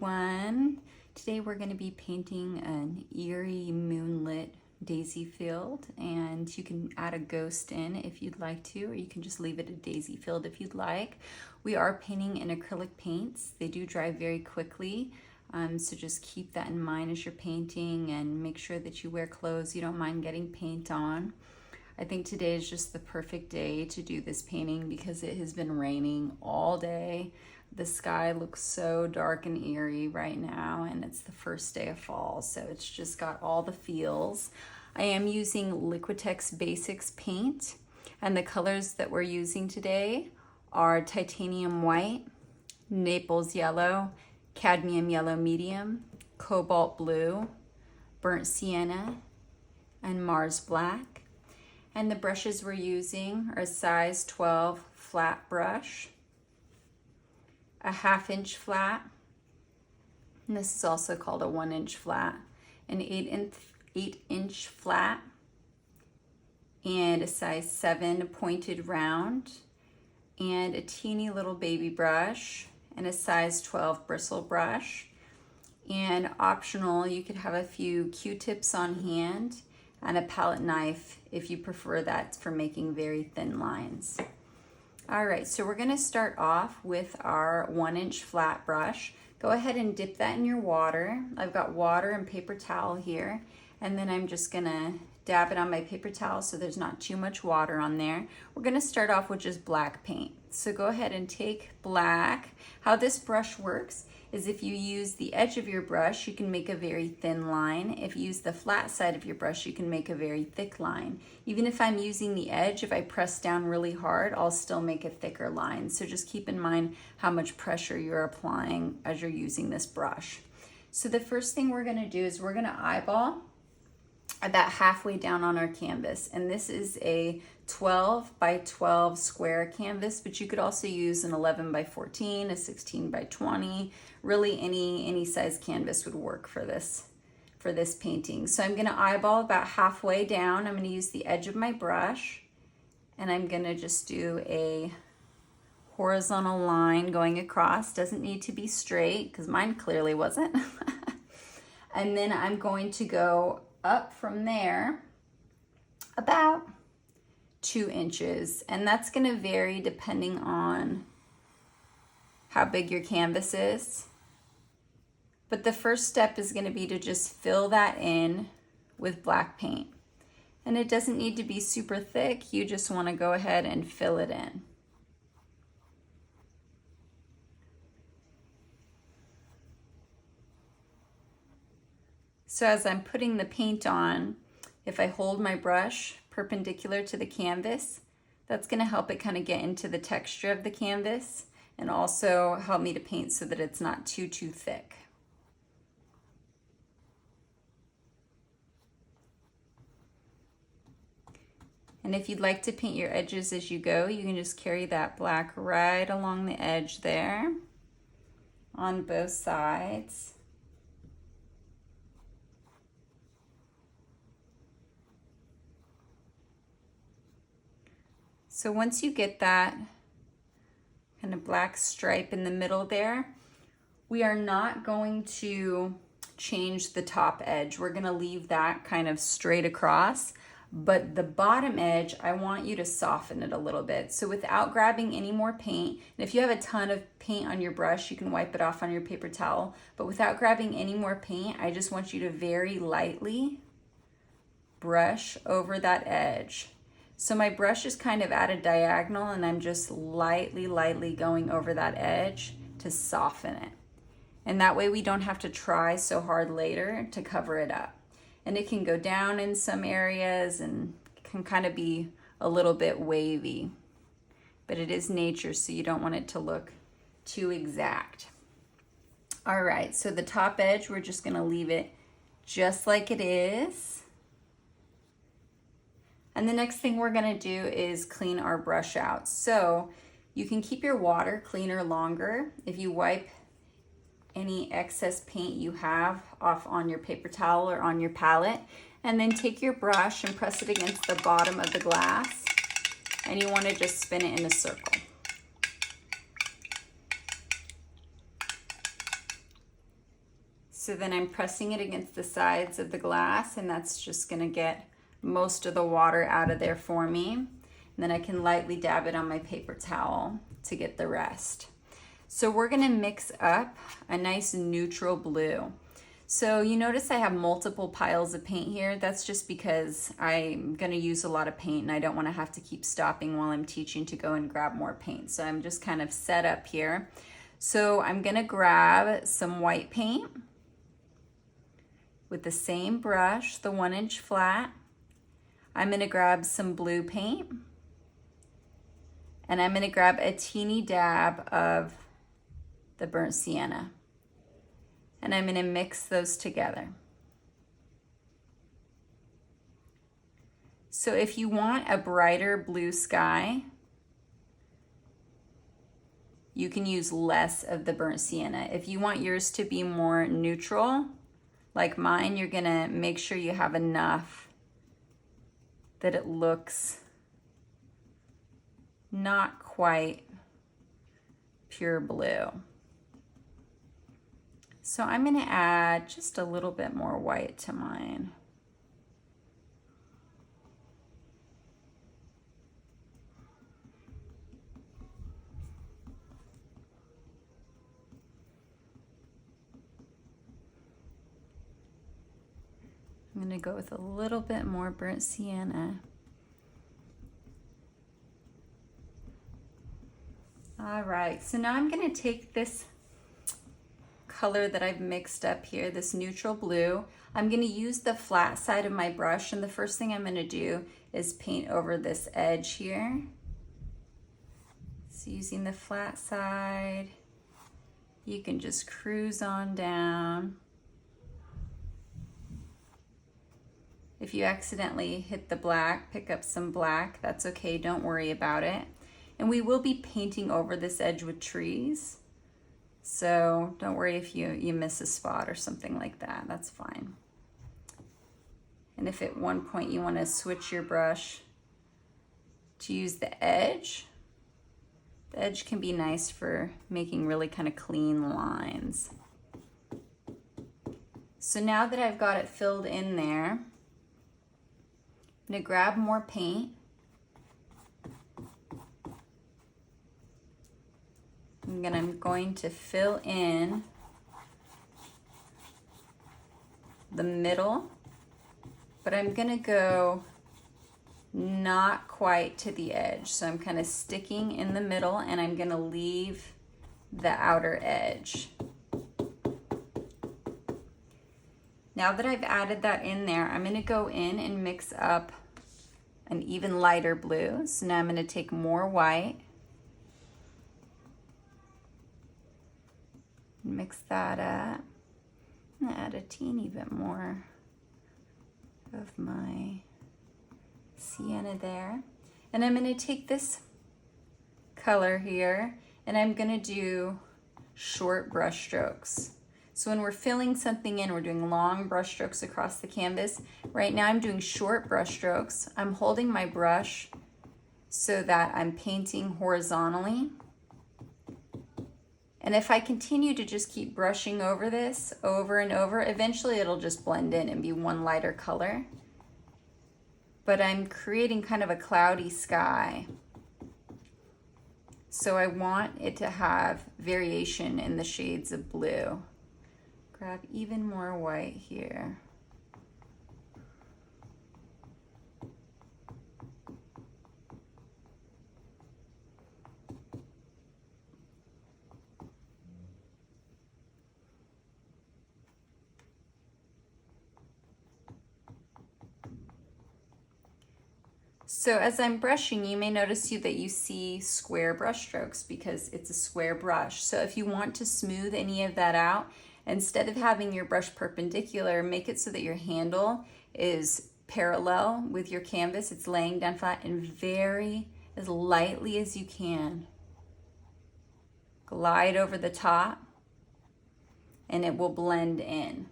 everyone. Today we're going to be painting an eerie moonlit daisy field, and you can add a ghost in if you'd like to, or you can just leave it a daisy field if you'd like. We are painting in acrylic paints. They do dry very quickly, so just keep that in mind as you're painting, and make sure that you wear clothes you don't mind getting paint on. I think today is just the perfect day to do this painting because it has been raining all day. The sky looks so dark and eerie right now, and it's the first day of fall, so it's just got all the feels. I am using Liquitex Basics paint, and the colors that we're using today are Titanium White, Naples Yellow, Cadmium Yellow Medium, Cobalt Blue, Burnt Sienna, and Mars Black. And the brushes we're using are a size 12 flat brush, a 1/2 inch flat, and this is also called a 1 inch flat, an 8 inch flat, and a size 7 pointed round, and a teeny little baby brush, and a size 12 bristle brush. And optional, you could have a few Q-tips on hand and a palette knife if you prefer that for making very thin lines. All right, so we're gonna start off with our 1 inch flat brush. Go ahead and dip that in your water. I've got water and paper towel here, and then I'm just gonna dab it on my paper towel so there's not too much water on there. We're gonna start off with just black paint. So go ahead and take black. How this brush works is if you use the edge of your brush, you can make a very thin line. If you use the flat side of your brush, you can make a very thick line. Even if I'm using the edge, if I press down really hard, I'll still make a thicker line. So just keep in mind how much pressure you're applying as you're using this brush. So the first thing we're gonna do is we're gonna eyeball about halfway down on our canvas. And this is a 12 by 12 square canvas, but you could also use an 11 by 14, a 16 by 20. Really any size canvas would work for this painting. So I'm gonna eyeball about halfway down. I'm gonna use the edge of my brush, and I'm gonna just do a horizontal line going across. Doesn't need to be straight because mine clearly wasn't. And then I'm going to go up from there about 2 inches, and that's going to vary depending on how big your canvas is. But the first step is going to be to just fill that in with black paint, and it doesn't need to be super thick. You just want to go ahead and fill it in. So as I'm putting the paint on, if I hold my brush perpendicular to the canvas, that's going to help it kind of get into the texture of the canvas and also help me to paint so that it's not too thick. And if you'd like to paint your edges as you go, you can just carry that black right along the edge there on both sides. So once you get that kind of black stripe in the middle there, we are not going to change the top edge. We're gonna leave that kind of straight across, but the bottom edge, I want you to soften it a little bit. So without grabbing any more paint, and if you have a ton of paint on your brush, you can wipe it off on your paper towel, but without grabbing any more paint, I just want you to very lightly brush over that edge. So my brush is kind of at a diagonal, and I'm just lightly going over that edge to soften it. And that way we don't have to try so hard later to cover it up. And it can go down in some areas and can kind of be a little bit wavy, but it is nature, so you don't want it to look too exact. All right, so the top edge, we're just gonna leave it just like it is. And the next thing we're gonna do is clean our brush out. So you can keep your water cleaner longer if you wipe any excess paint you have off on your paper towel or on your palette, and then take your brush and press it against the bottom of the glass, and you wanna just spin it in a circle. So then I'm pressing it against the sides of the glass, and that's just gonna get most of the water out of there for me. And then I can lightly dab it on my paper towel to get the rest. So we're gonna mix up a nice neutral blue. So you notice I have multiple piles of paint here. That's just because I'm gonna use a lot of paint and I don't wanna have to keep stopping while I'm teaching to go and grab more paint. So I'm just kind of set up here. So I'm gonna grab some white paint with the same brush, the 1-inch flat. I'm gonna grab some blue paint, and I'm gonna grab a teeny dab of the burnt sienna. And I'm gonna mix those together. So if you want a brighter blue sky, you can use less of the burnt sienna. If you want yours to be more neutral, like mine, you're gonna make sure you have enough that it looks not quite pure blue. So I'm gonna add just a little bit more white to mine. I'm gonna go with a little bit more burnt sienna. All right, so now I'm gonna take this color that I've mixed up here, this neutral blue. I'm gonna use the flat side of my brush, and the first thing I'm gonna do is paint over this edge here. So using the flat side, you can just cruise on down. If you accidentally hit the black, pick up some black, that's okay, don't worry about it. And we will be painting over this edge with trees. So don't worry if you miss a spot or something like that, that's fine. And if at one point you want to switch your brush to use the edge can be nice for making really kind of clean lines. So now that I've got it filled in there, I'm gonna grab more paint. I'm going to fill in the middle, but I'm gonna go not quite to the edge. So I'm kind of sticking in the middle, and I'm gonna leave the outer edge. Now that I've added that in there, I'm gonna go in and mix up an even lighter blue. So now I'm gonna take more white, mix that up, and add a teeny bit more of my sienna there. And I'm gonna take this color here, and I'm gonna do short brush strokes. So when we're filling something in, we're doing long brush strokes across the canvas. Right now I'm doing short brush strokes. I'm holding my brush so that I'm painting horizontally. And if I continue to just keep brushing over this over and over, eventually it'll just blend in and be one lighter color. But I'm creating kind of a cloudy sky. So I want it to have variation in the shades of blue. Grab even more white here. So as I'm brushing, you may notice that you see square brush strokes because it's a square brush. So if you want to smooth any of that out, instead of having your brush perpendicular, make it so that your handle is parallel with your canvas. It's laying down flat, and very, as lightly as you can, glide over the top, and it will blend in.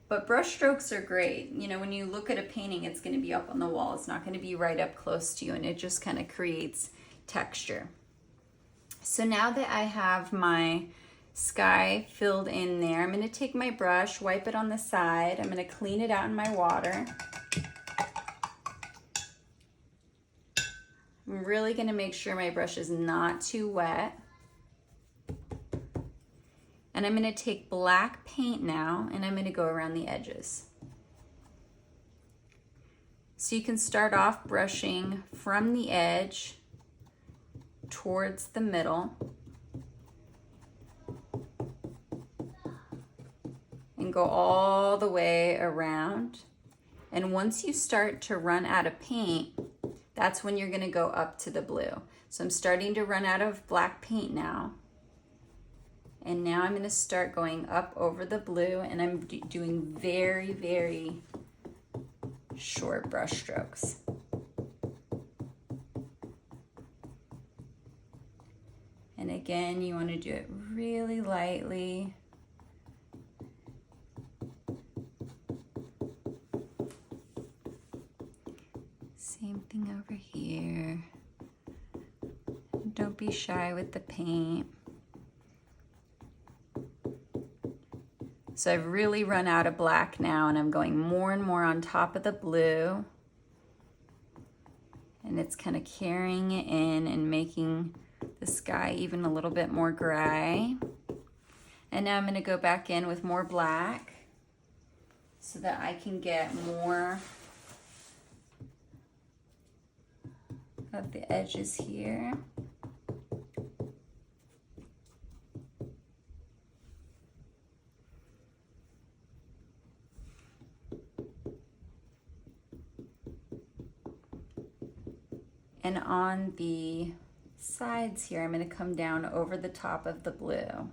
But brush strokes are great. You know, when you look at a painting, it's going to be up on the wall. It's not going to be right up close to you, and it just kind of creates texture. So now that I have my sky filled in there. I'm gonna take my brush, wipe it on the side. I'm gonna clean it out in my water. I'm really gonna make sure my brush is not too wet. And I'm gonna take black paint now and I'm gonna go around the edges. So you can start off brushing from the edge towards the middle and go all the way around. And once you start to run out of paint, that's when you're gonna go up to the blue. So I'm starting to run out of black paint now. And now I'm gonna start going up over the blue, and I'm doing very, very short brush strokes. And again, you wanna do it really lightly. Same thing over here. Don't be shy with the paint. So I've really run out of black now, and I'm going more and more on top of the blue. And it's kind of carrying it in and making the sky even a little bit more gray. And now I'm going to go back in with more black so that I can get more of the edges here. And on the sides here, I'm going to come down over the top of the blue.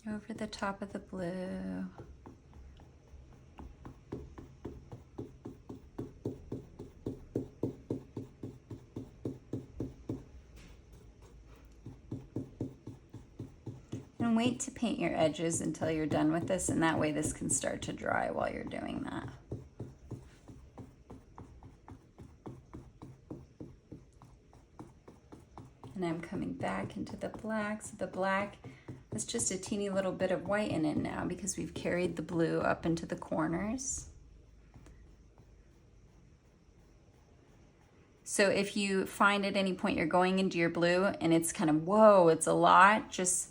Over the top of the blue. And wait to paint your edges until you're done with this, and that way this can start to dry while you're doing that. And I'm coming back into the black. So the black is just a teeny little bit of white in it now because we've carried the blue up into the corners. So if you find at any point you're going into your blue and it's kind of, whoa, it's a lot, just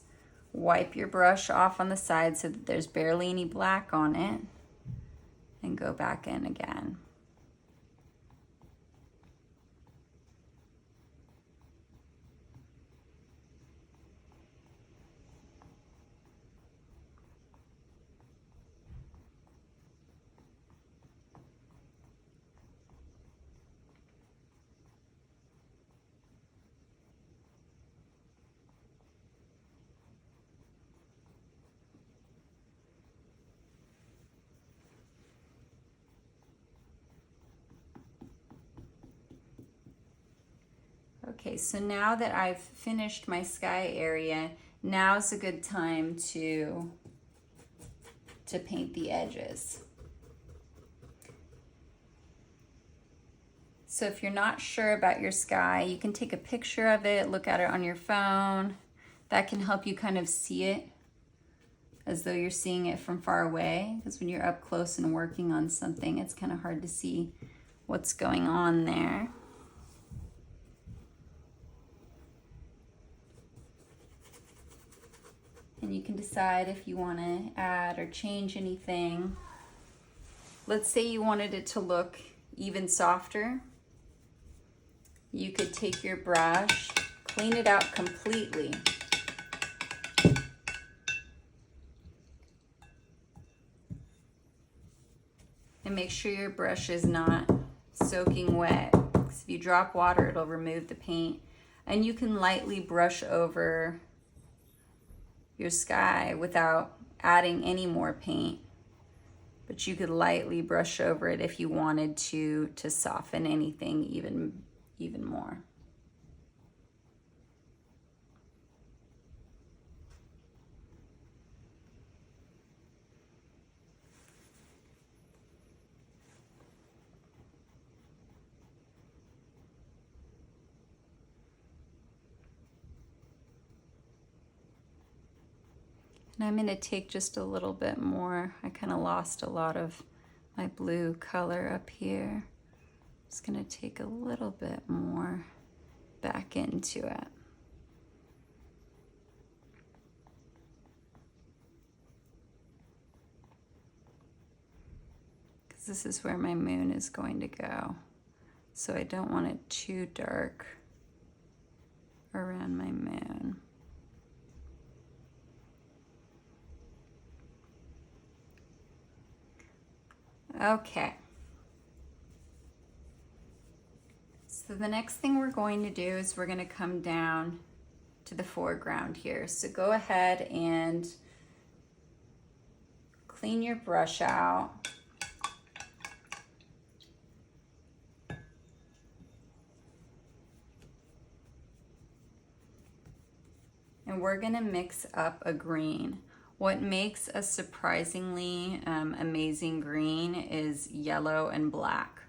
wipe your brush off on the side so that there's barely any black on it and go back in again. Okay, so now that I've finished my sky area, now's a good time to paint the edges. So if you're not sure about your sky, you can take a picture of it, look at it on your phone. That can help you kind of see it as though you're seeing it from far away, because when you're up close and working on something, it's kind of hard to see what's going on there. And you can decide if you want to add or change anything. Let's say you wanted it to look even softer. You could take your brush, clean it out completely. And make sure your brush is not soaking wet. Because if you drop water, it'll remove the paint. And you can lightly brush over your sky without adding any more paint, but you could lightly brush over it if you wanted to soften anything even more. And I'm gonna take just a little bit more. I kind of lost a lot of my blue color up here. Just gonna take a little bit more back into it. Because this is where my moon is going to go. So I don't want it too dark around my moon. Okay. So the next thing we're going to do is we're going to come down to the foreground here. So go ahead and clean your brush out. And we're going to mix up a green. What makes a surprisingly amazing green is yellow and black.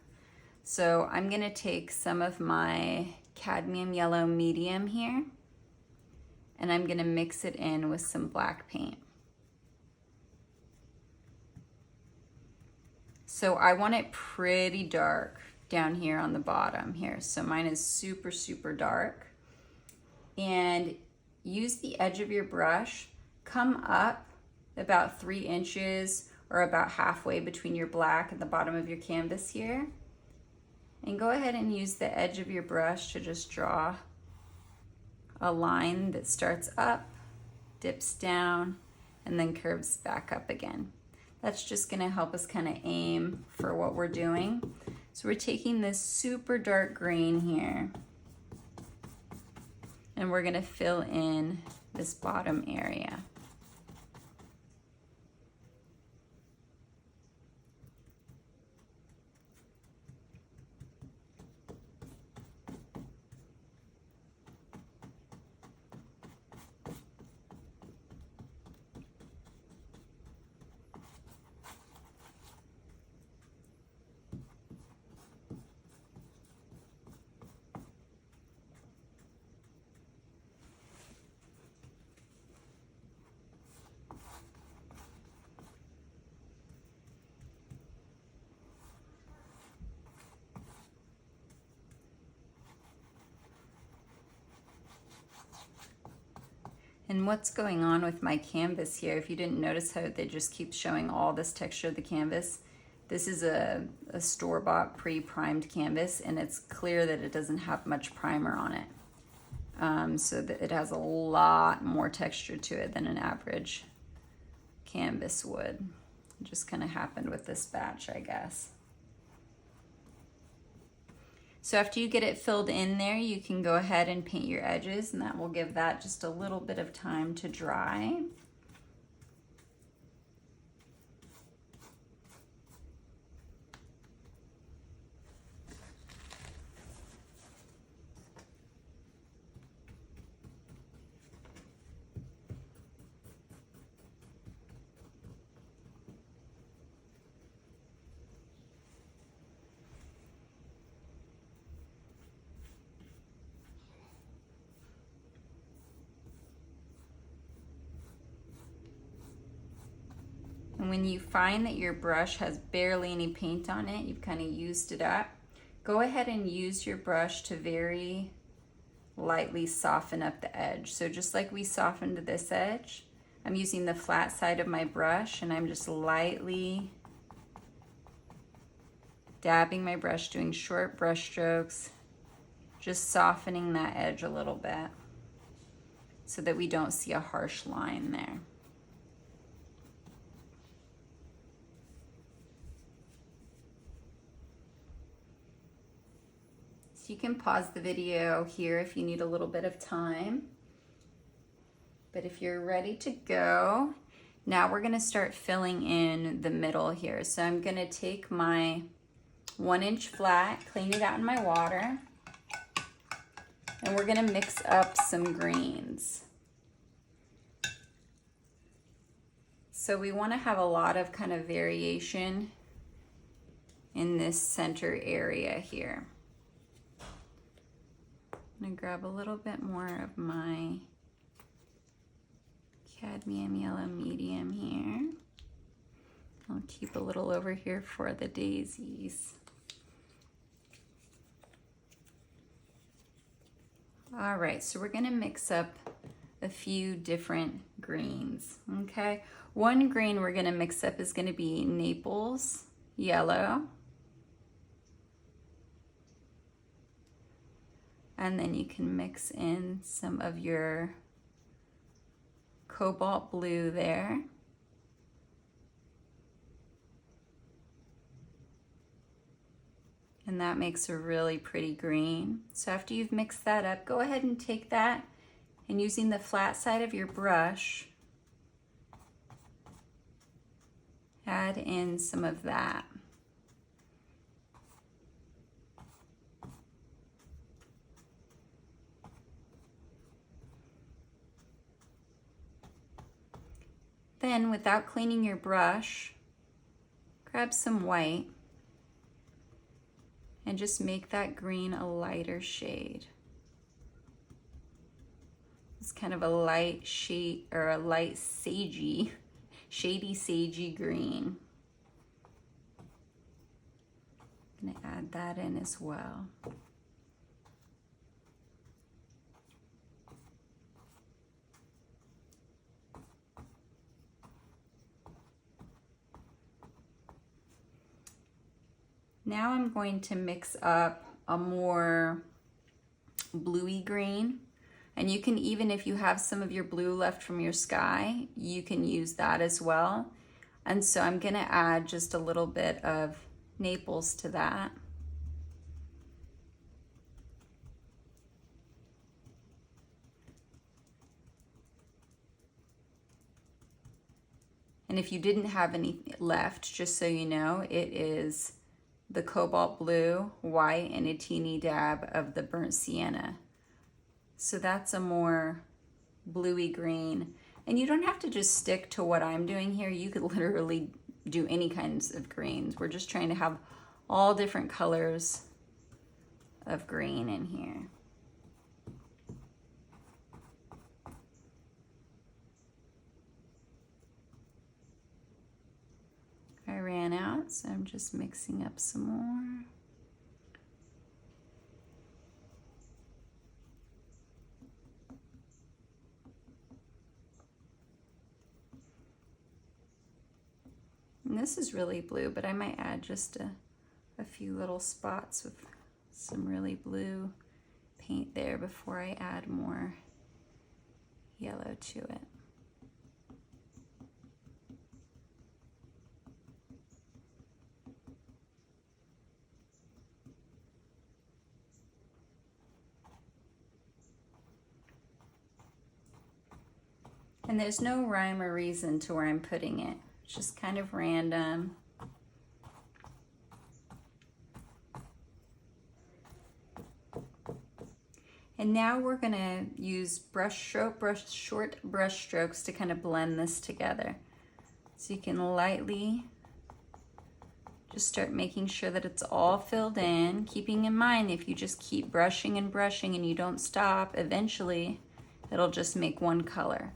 So I'm going to take some of my Cadmium Yellow medium here, and I'm going to mix it in with some black paint. So I want it pretty dark down here on the bottom here. So mine is super, super dark. And use the edge of your brush, come up about 3 inches or about halfway between your black and the bottom of your canvas here. And go ahead and use the edge of your brush to just draw a line that starts up, dips down, and then curves back up again. That's just gonna help us kind of aim for what we're doing. So we're taking this super dark green here, and we're gonna fill in this bottom area. And what's going on with my canvas here, if you didn't notice how they just keep showing all this texture of the canvas, this is a store-bought pre-primed canvas, and it's clear that it doesn't have much primer on it. So that it has a lot more texture to it than an average canvas would. It just kind of happened with this batch, I guess. So after you get it filled in there, you can go ahead and paint your edges, and that will give that just a little bit of time to dry. And when you find that your brush has barely any paint on it, you've kind of used it up, go ahead and use your brush to very lightly soften up the edge. So just like we softened this edge, I'm using the flat side of my brush, and I'm just lightly dabbing my brush, doing short brush strokes, just softening that edge a little bit so that we don't see a harsh line there. So you can pause the video here if you need a little bit of time. But if you're ready to go, now we're gonna start filling in the middle here. So I'm gonna take my 1-inch flat, clean it out in my water, and we're gonna mix up some greens. So we wanna have a lot of kind of variation in this center area here. I'm gonna grab a little bit more of my Cadmium Yellow medium here. I'll keep a little over here for the daisies. All right, so we're gonna mix up a few different greens, okay? One green we're gonna mix up is gonna be Naples Yellow. And then you can mix in some of your Cobalt Blue there. And that makes a really pretty green. So after you've mixed that up, go ahead and take that and using the flat side of your brush, add in some of that. Then, without cleaning your brush, grab some white and just make that green a lighter shade. It's kind of a light shade, or a light sagey, shady sagey green. I'm gonna add that in as well. Now I'm going to mix up a more bluey green. And you can, even if you have some of your blue left from your sky, you can use that as well. And so I'm gonna add just a little bit of Naples to that. And if you didn't have any left, just so you know, it is the Cobalt Blue, white, and a teeny dab of the burnt sienna. So that's a more bluey green. And you don't have to just stick to what I'm doing here. You could literally do any kinds of greens. We're just trying to have all different colors of green in here. I ran out, so I'm just mixing up some more. And this is really blue, but I might add just a few little spots with some really blue paint there before I add more yellow to it. And there's no rhyme or reason to where I'm putting it. It's just kind of random. And now we're gonna use short brush strokes to kind of blend this together. So you can lightly just start making sure that it's all filled in, keeping in mind if you just keep brushing and brushing and you don't stop, eventually it'll just make one color.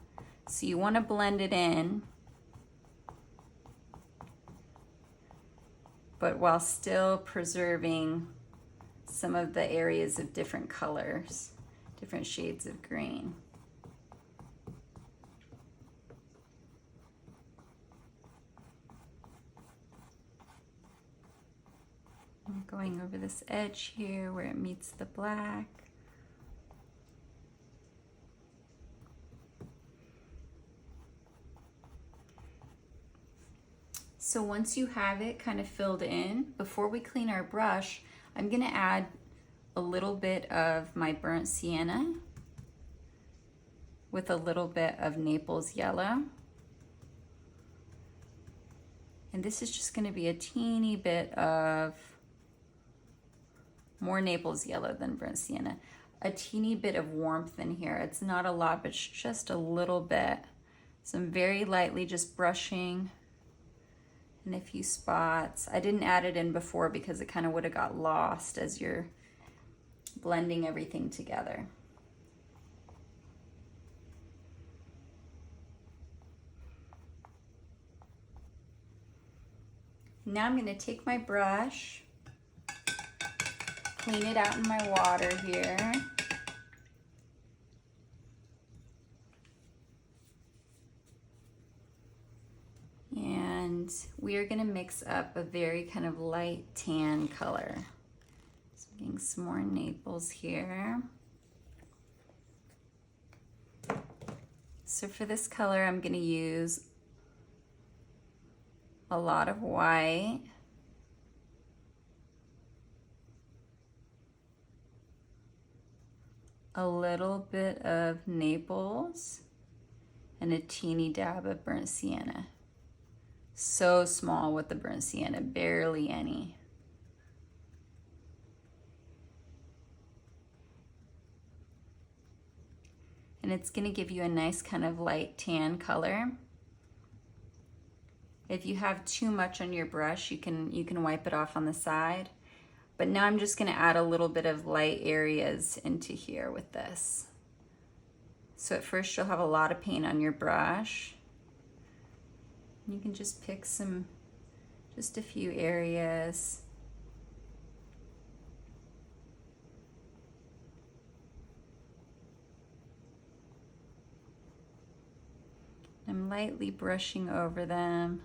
So you want to blend it in, but while still preserving some of the areas of different colors, different shades of green. I'm going over this edge here where it meets the black. So once you have it kind of filled in, before we clean our brush, I'm gonna add a little bit of my burnt sienna with a little bit of Naples Yellow. And this is just gonna be a teeny bit of more Naples Yellow than burnt sienna. A teeny bit of warmth in here. It's not a lot, but just a little bit. So I'm very lightly just brushing in a few spots. I didn't add it in before because it kind of would have got lost as you're blending everything together. Now I'm gonna take my brush, clean it out in my water here. And we are gonna mix up a very kind of light tan color. So I'm getting some more Naples here. So for this color, I'm gonna use a lot of white. A little bit of Naples and a teeny dab of burnt sienna. So small with the burnt sienna, barely any. And it's gonna give you a nice kind of light tan color. If you have too much on your brush, you can wipe it off on the side. But now I'm just gonna add a little bit of light areas into here with this. So at first you'll have a lot of paint on your brush. You can just pick just a few areas. I'm lightly brushing over them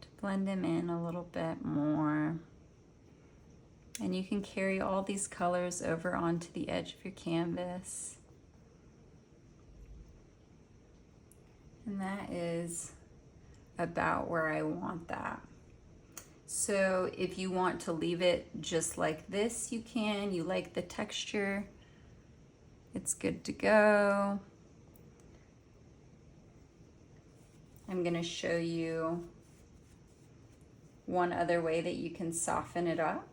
to blend them in a little bit more. And you can carry all these colors over onto the edge of your canvas. And that is about where I want that. So if you want to leave it just like this, you can. You like the texture, it's good to go. I'm gonna show you one other way that you can soften it up.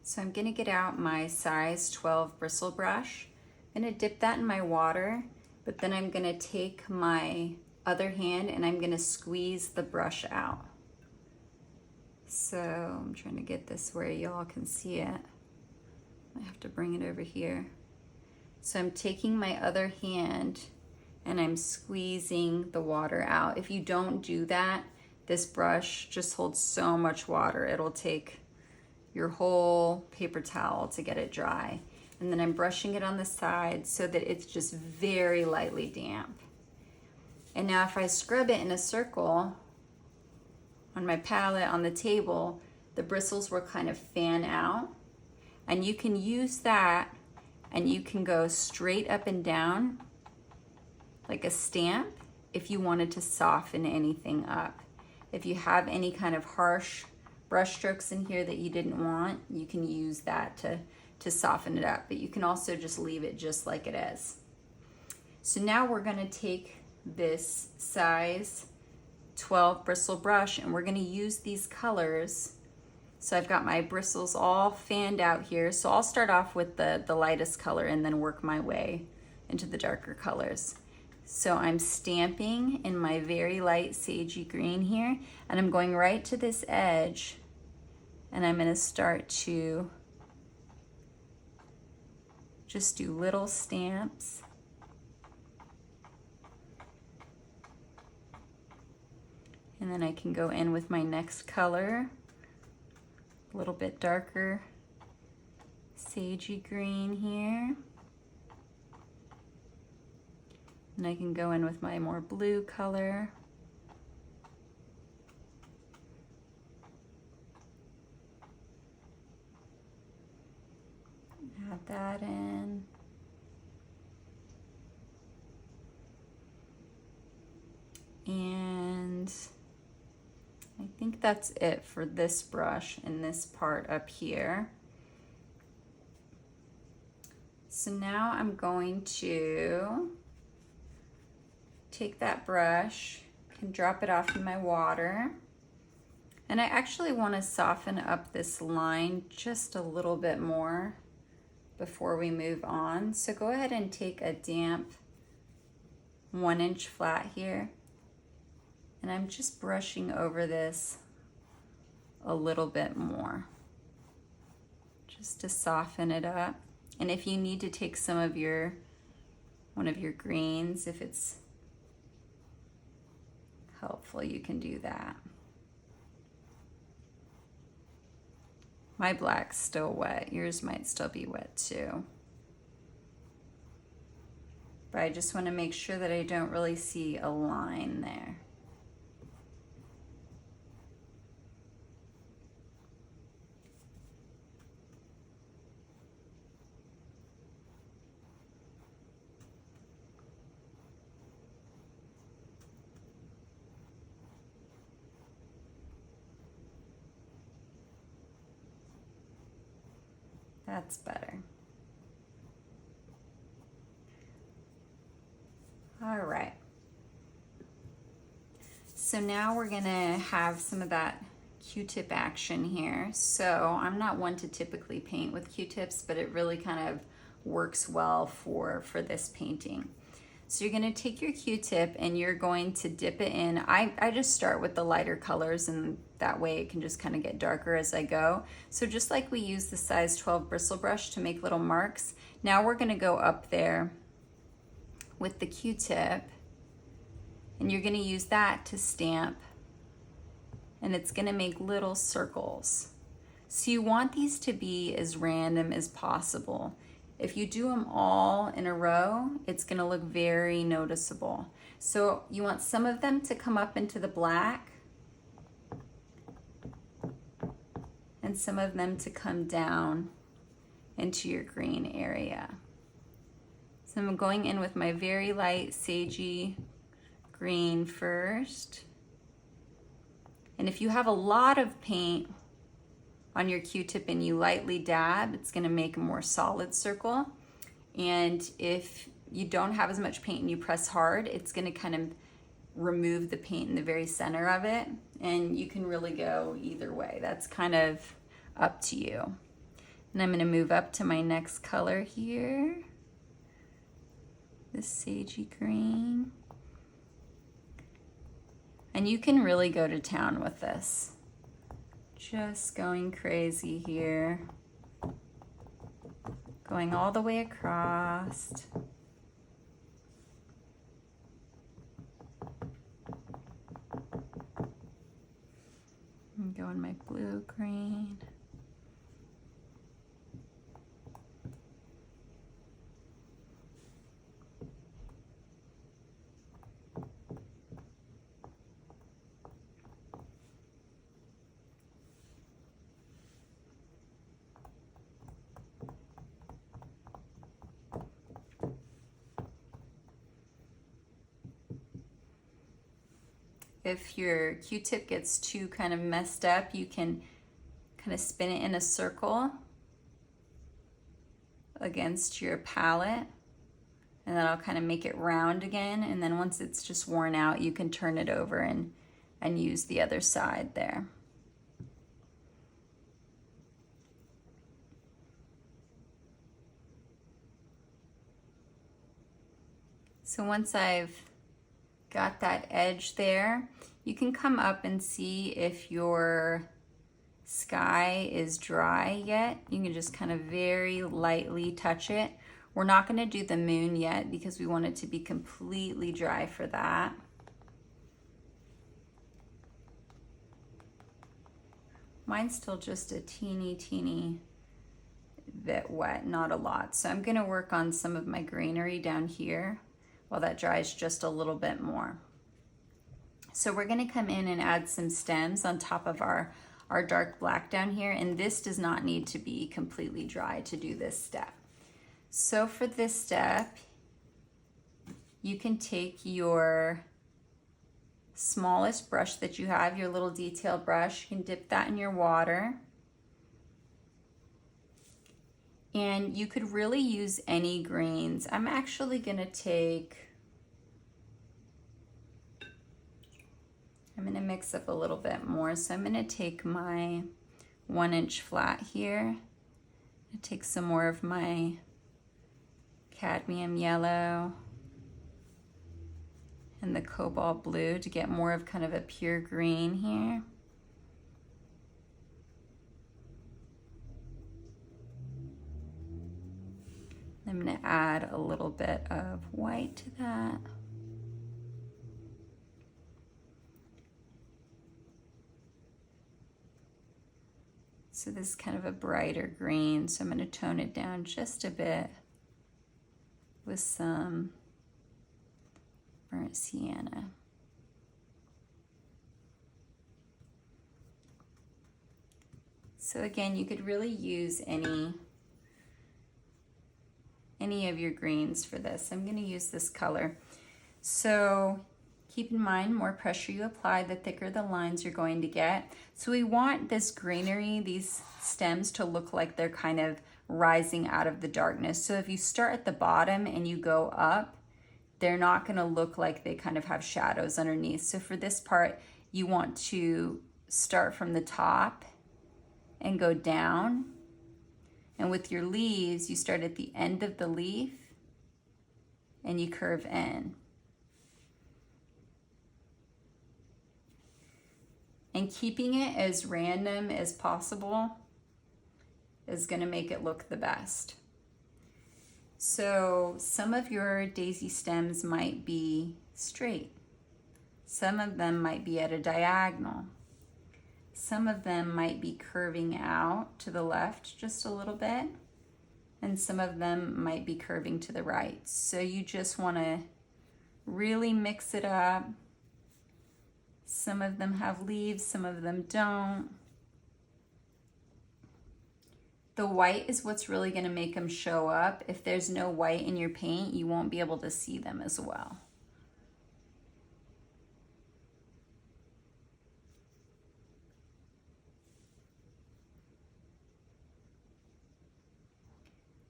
So I'm gonna get out my size 12 bristle brush. I'm gonna dip that in my water, but then I'm gonna take my other hand and I'm gonna squeeze the brush out. So I'm trying to get this where y'all can see it. I have to bring it over here. So I'm taking my other hand and I'm squeezing the water out. If you don't do that, this brush just holds so much water. It'll take your whole paper towel to get it dry. And then I'm brushing it on the side so that it's just very lightly damp. And now if I scrub it in a circle on my palette on the table, the bristles will kind of fan out. And you can use that and you can go straight up and down like a stamp if you wanted to soften anything up. If you have any kind of harsh brush strokes in here that you didn't want, you can use that to soften it up, but you can also just leave it just like it is. So now we're gonna take this size 12 bristle brush and we're gonna use these colors. So I've got my bristles all fanned out here. So I'll start off with the lightest color and then work my way into the darker colors. So I'm stamping in my very light sagey green here, and I'm going right to this edge, and I'm gonna start to just do little stamps. And then I can go in with my next color, a little bit darker sagey green here. And I can go in with my more blue color. Add that in. And I think that's it for this brush and this part up here. So now I'm going to take that brush, can drop it off in my water. And I actually want to soften up this line just a little bit more before we move on. So go ahead and take a damp 1-inch flat here. And I'm just brushing over this a little bit more, just to soften it up. And if you need to take some of one of your greens, if it's helpful, you can do that. My black's still wet. Yours might still be wet too. But I just want to make sure that I don't really see a line there. That's better. All right. So now we're gonna have some of that Q-tip action here. So I'm not one to typically paint with Q-tips, but it really kind of works well for this painting. So you're gonna take your Q-tip and you're going to dip it in. I just start with the lighter colors, and that way it can just kind of get darker as I go. So just like we use the size 12 bristle brush to make little marks, now we're gonna go up there with the Q-tip, and you're gonna use that to stamp, and it's gonna make little circles. So you want these to be as random as possible. If you do them all in a row, it's gonna look very noticeable. So you want some of them to come up into the black and some of them to come down into your green area. So I'm going in with my very light sagey green first. And if you have a lot of paint on your Q-tip and you lightly dab, it's gonna make a more solid circle. And if you don't have as much paint and you press hard, it's gonna kind of remove the paint in the very center of it. And you can really go either way. That's kind of up to you. And I'm gonna move up to my next color here, this sagey green. And you can really go to town with this. Just going crazy here. Going all the way across. I'm going my blue, green. If your Q-tip gets too kind of messed up, you can kind of spin it in a circle against your palette, and that'll kind of make it round again. And then once it's just worn out, you can turn it over and use the other side there. So once I've got that edge there, you can come up and see if your sky is dry yet. You can just kind of very lightly touch it. We're not going to do the moon yet because we want it to be completely dry for that. Mine's still just a teeny bit wet, not a lot. So I'm going to work on some of my greenery down here while that dries just a little bit more. So we're gonna come in and add some stems on top of our dark black down here, and this does not need to be completely dry to do this step. So for this step, you can take your smallest brush that you have, your little detail brush, you can dip that in your water. And you could really use any greens. I'm actually gonna mix up a little bit more. So I'm gonna take my 1-inch flat here. Take some more of my Cadmium Yellow and the Cobalt Blue to get more of kind of a pure green here. I'm going to add a little bit of white to that. So this is kind of a brighter green, so I'm going to tone it down just a bit with some burnt sienna. So again, you could really use any of your greens for this. I'm going to use this color. So keep in mind, more pressure you apply, the thicker the lines you're going to get. So we want this greenery, these stems, to look like they're kind of rising out of the darkness. So if you start at the bottom and you go up, they're not going to look like they kind of have shadows underneath. So for this part, you want to start from the top and go down. And with your leaves, you start at the end of the leaf and you curve in. And keeping it as random as possible is going to make it look the best. So some of your daisy stems might be straight. Some of them might be at a diagonal. Some of them might be curving out to the left just a little bit. And some of them might be curving to the right. So you just want to really mix it up. Some of them have leaves, some of them don't. The white is what's really going to make them show up. If there's no white in your paint, you won't be able to see them as well.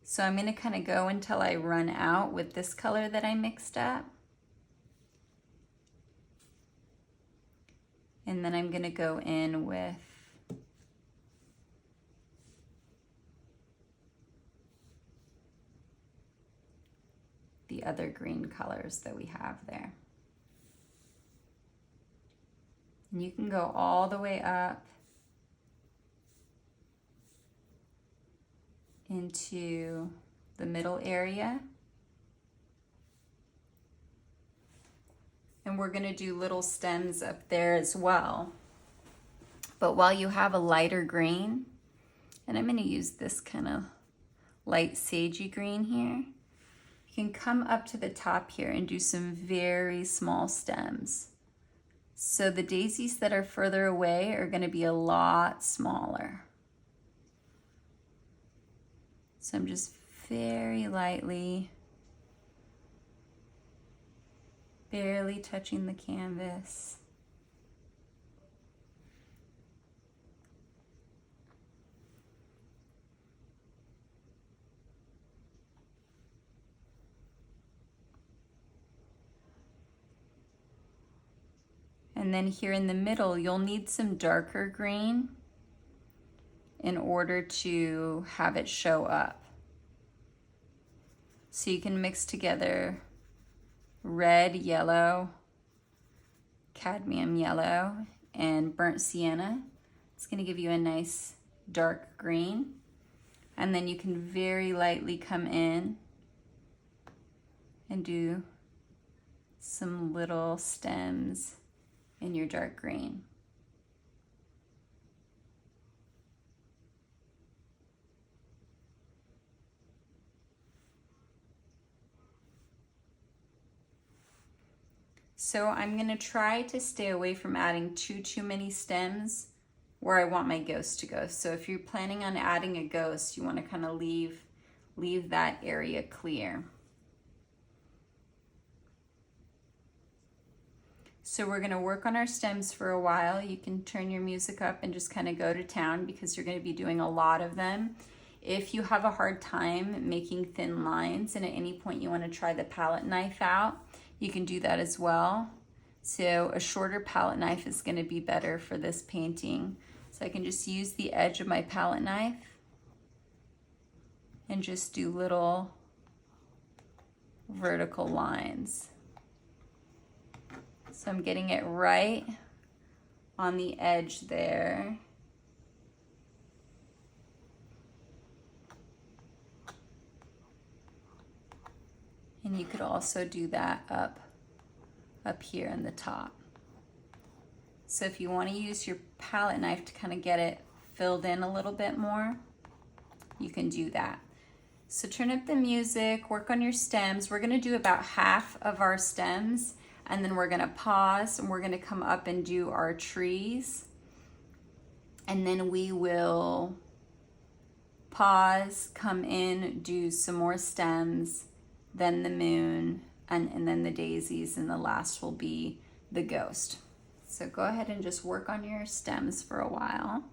So I'm going to kind of go until I run out with this color that I mixed up. And then I'm going to go in with the other green colors that we have there. And you can go all the way up into the middle area. And we're going to do little stems up there as well. But while you have a lighter green, and I'm going to use this kind of light sagey green here, you can come up to the top here and do some very small stems. So the daisies that are further away are going to be a lot smaller. So I'm just very lightly, barely touching the canvas. And then here in the middle, you'll need some darker green in order to have it show up. So you can mix together red, yellow, cadmium yellow, and burnt sienna. It's going to give you a nice dark green. And then you can very lightly come in and do some little stems in your dark green. So I'm going to try to stay away from adding too many stems where I want my ghost to go. So if you're planning on adding a ghost, you want to kind of leave that area clear. So we're going to work on our stems for a while. You can turn your music up and just kind of go to town because you're going to be doing a lot of them. If you have a hard time making thin lines and at any point you want to try the palette knife out, you can do that as well. So a shorter palette knife is going to be better for this painting. So I can just use the edge of my palette knife and just do little vertical lines. So I'm getting it right on the edge there. And you could also do that up here in the top. So if you want to use your palette knife to kind of get it filled in a little bit more, you can do that. So turn up the music, work on your stems. We're gonna do about half of our stems, and then we're gonna pause and we're gonna come up and do our trees. And then we will pause, come in, do some more stems, then the moon, and then the daisies, and the last will be the ghost. So go ahead and just work on your stems for a while.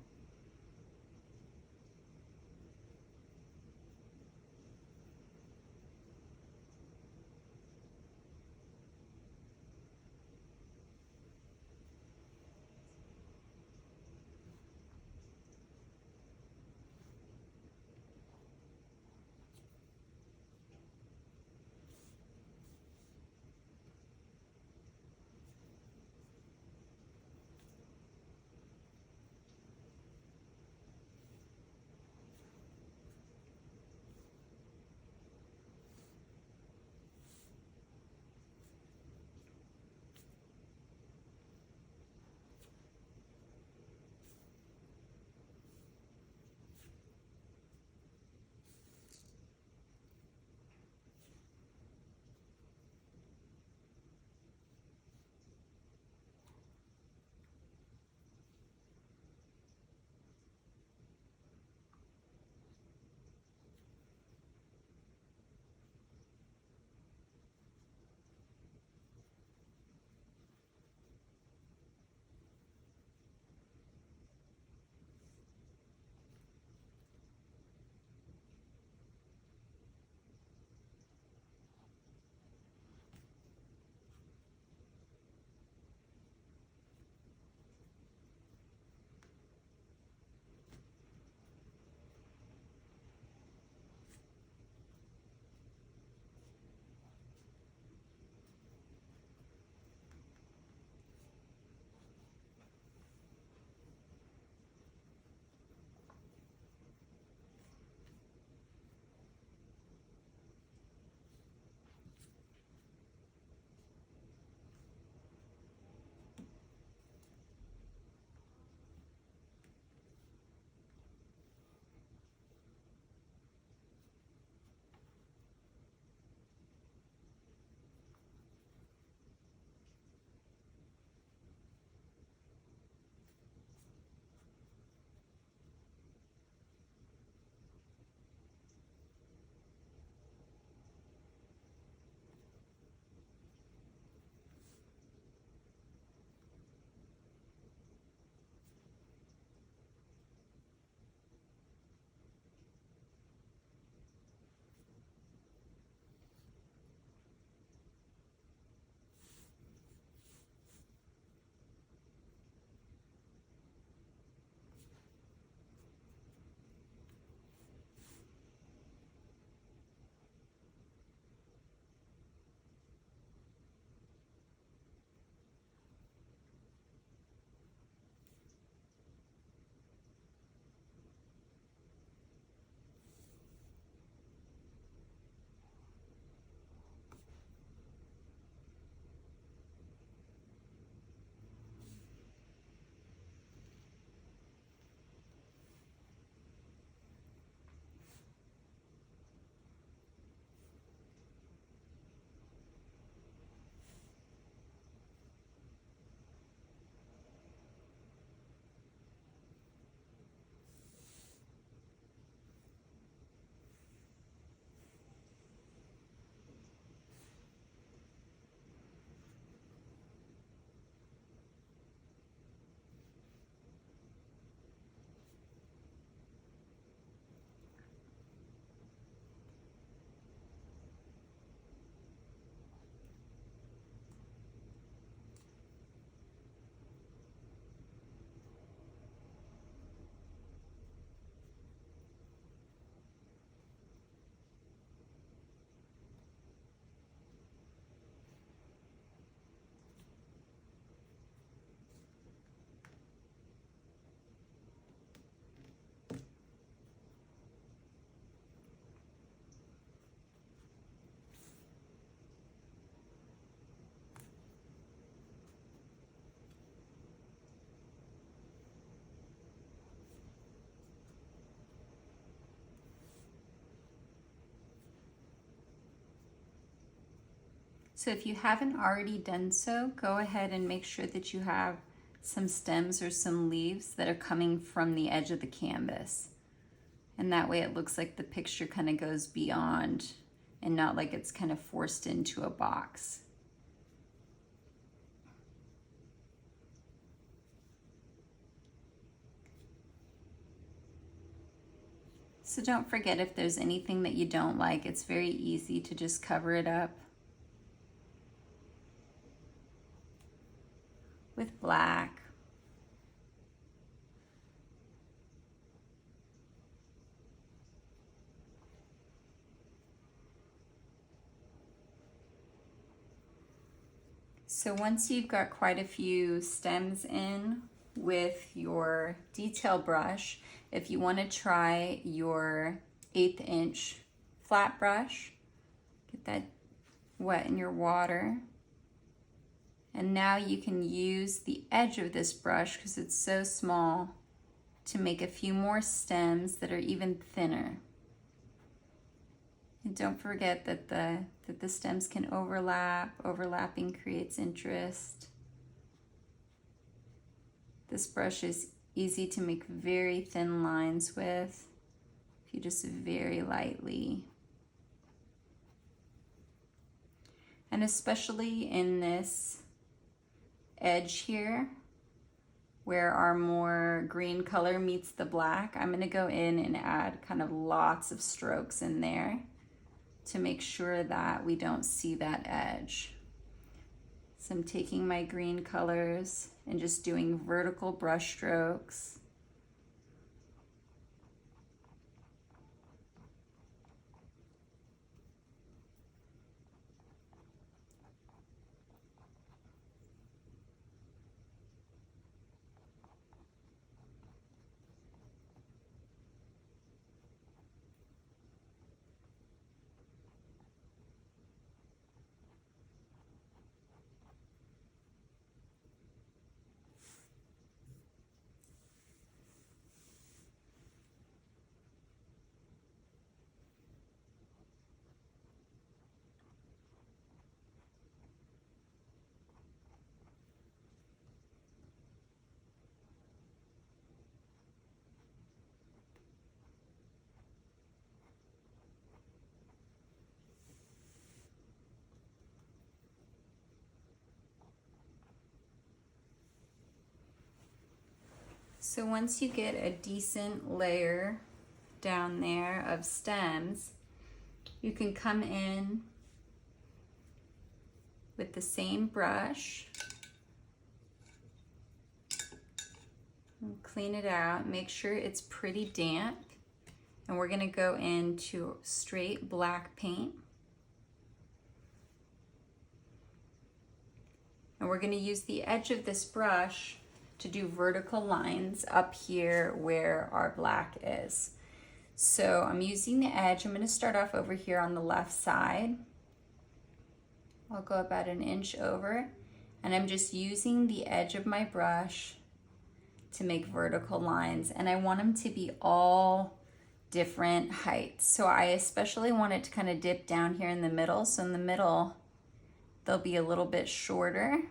So if you haven't already done so, go ahead and make sure that you have some stems or some leaves that are coming from the edge of the canvas. And that way it looks like the picture kind of goes beyond and not like it's kind of forced into a box. So don't forget, if there's anything that you don't like, it's very easy to just cover it up with black. So once you've got quite a few stems in with your detail brush, if you want to try your 1/8 inch flat brush, get that wet in your water. And now you can use the edge of this brush, because it's so small, to make a few more stems that are even thinner. And don't forget that the stems can overlap. Overlapping creates interest. This brush is easy to make very thin lines with, if you just very lightly. And especially in this edge here, where our more green color meets the black, I'm going to go in and add kind of lots of strokes in there to make sure that we don't see that edge. So I'm taking my green colors and just doing vertical brush strokes. So once you get a decent layer down there of stems, you can come in with the same brush and clean it out. Make sure it's pretty damp. And we're gonna go into straight black paint. And we're gonna use the edge of this brush to do vertical lines up here where our black is. So I'm using the edge. I'm gonna start off over here on the left side. I'll go about 1 inch over, and I'm just using the edge of my brush to make vertical lines. And I want them to be all different heights. So I especially want it to kind of dip down here in the middle. So in the middle, they'll be a little bit shorter.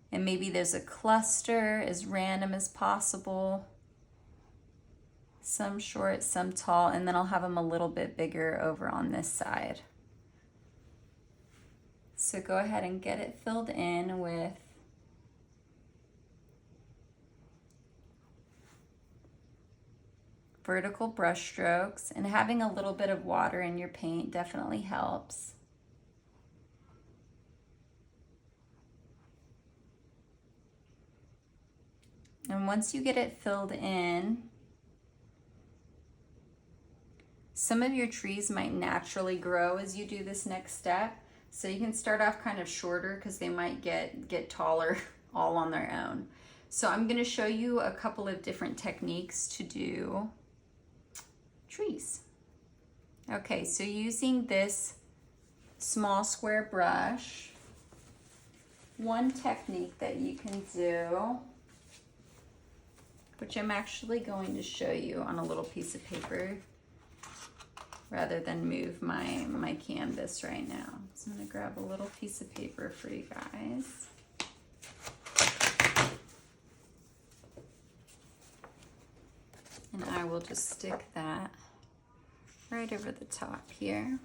And maybe there's a cluster as random as possible. Some short, some tall, and then I'll have them a little bit bigger over on this side. So go ahead and get it filled in with vertical brush strokes, and having a little bit of water in your paint definitely helps. And once you get it filled in, some of your trees might naturally grow as you do this next step. So you can start off kind of shorter because they might get taller all on their own. So I'm going to show you a couple of different techniques to do trees. Okay, so using this small square brush, one technique that you can do, which I'm actually going to show you on a little piece of paper. rather than move my canvas right now. So I'm gonna grab a little piece of paper for you guys. And I will just stick that right over the top here.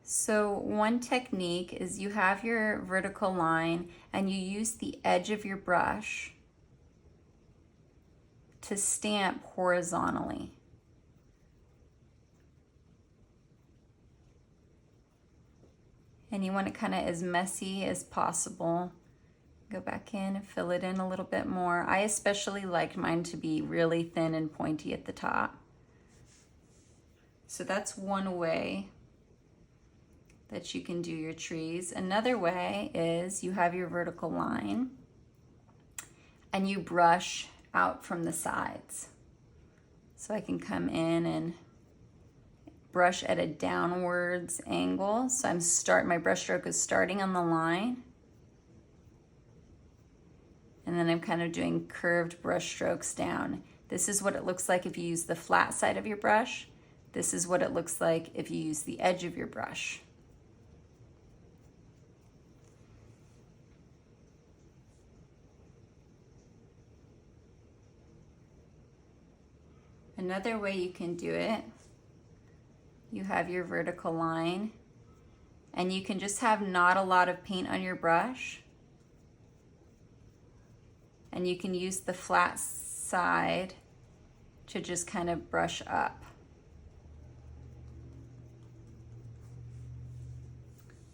So one technique is you have your vertical line and you use the edge of your brush to stamp horizontally. And you want it kind of as messy as possible. Go back in and fill it in a little bit more. I especially like mine to be really thin and pointy at the top. So that's one way that you can do your trees. Another way is you have your vertical line and you brush out from the sides. So I can come in and brush at a downwards angle. So my brush stroke is starting on the line. And then I'm kind of doing curved brush strokes down. This is what it looks like if you use the flat side of your brush. This is what it looks like if you use the edge of your brush. Another way you can do it, you have your vertical line and you can just have not a lot of paint on your brush. And you can use the flat side to just kind of brush up.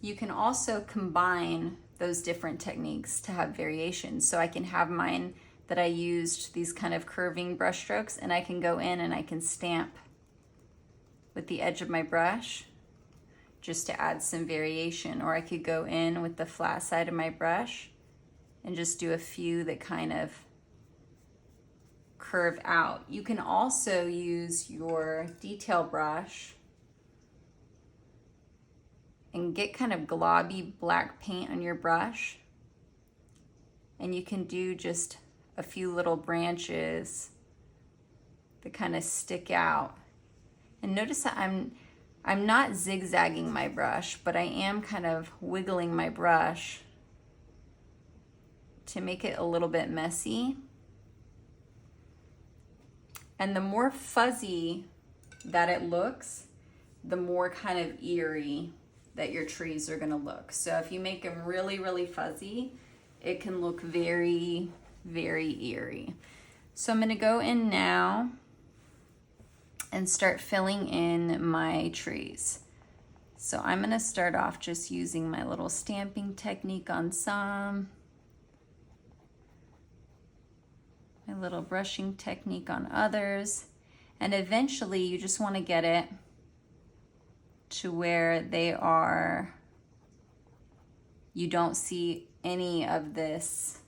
You can also combine those different techniques to have variations. So I can have mine that I used these kind of curving brush strokes, and I can go in and I can stamp with the edge of my brush just to add some variation. Or I could go in with the flat side of my brush and just do a few that kind of curve out. You can also use your detail brush and get kind of globby black paint on your brush. And you can do just a few little branches that kind of stick out. And notice that I'm not zigzagging my brush, but I am kind of wiggling my brush to make it a little bit messy. And the more fuzzy that it looks, the more kind of eerie that your trees are gonna look. So if you make them really, really fuzzy, it can look very, very eerie. So I'm gonna go in now and start filling in my trees. So I'm gonna start off just using my little stamping technique on some, my little brushing technique on others, and eventually you just want to get it to where they are, you don't see any of this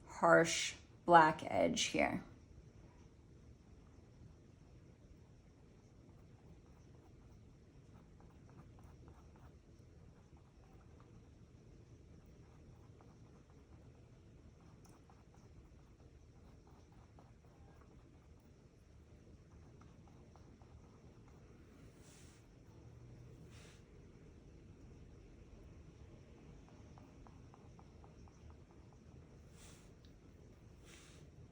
harsh black edge here.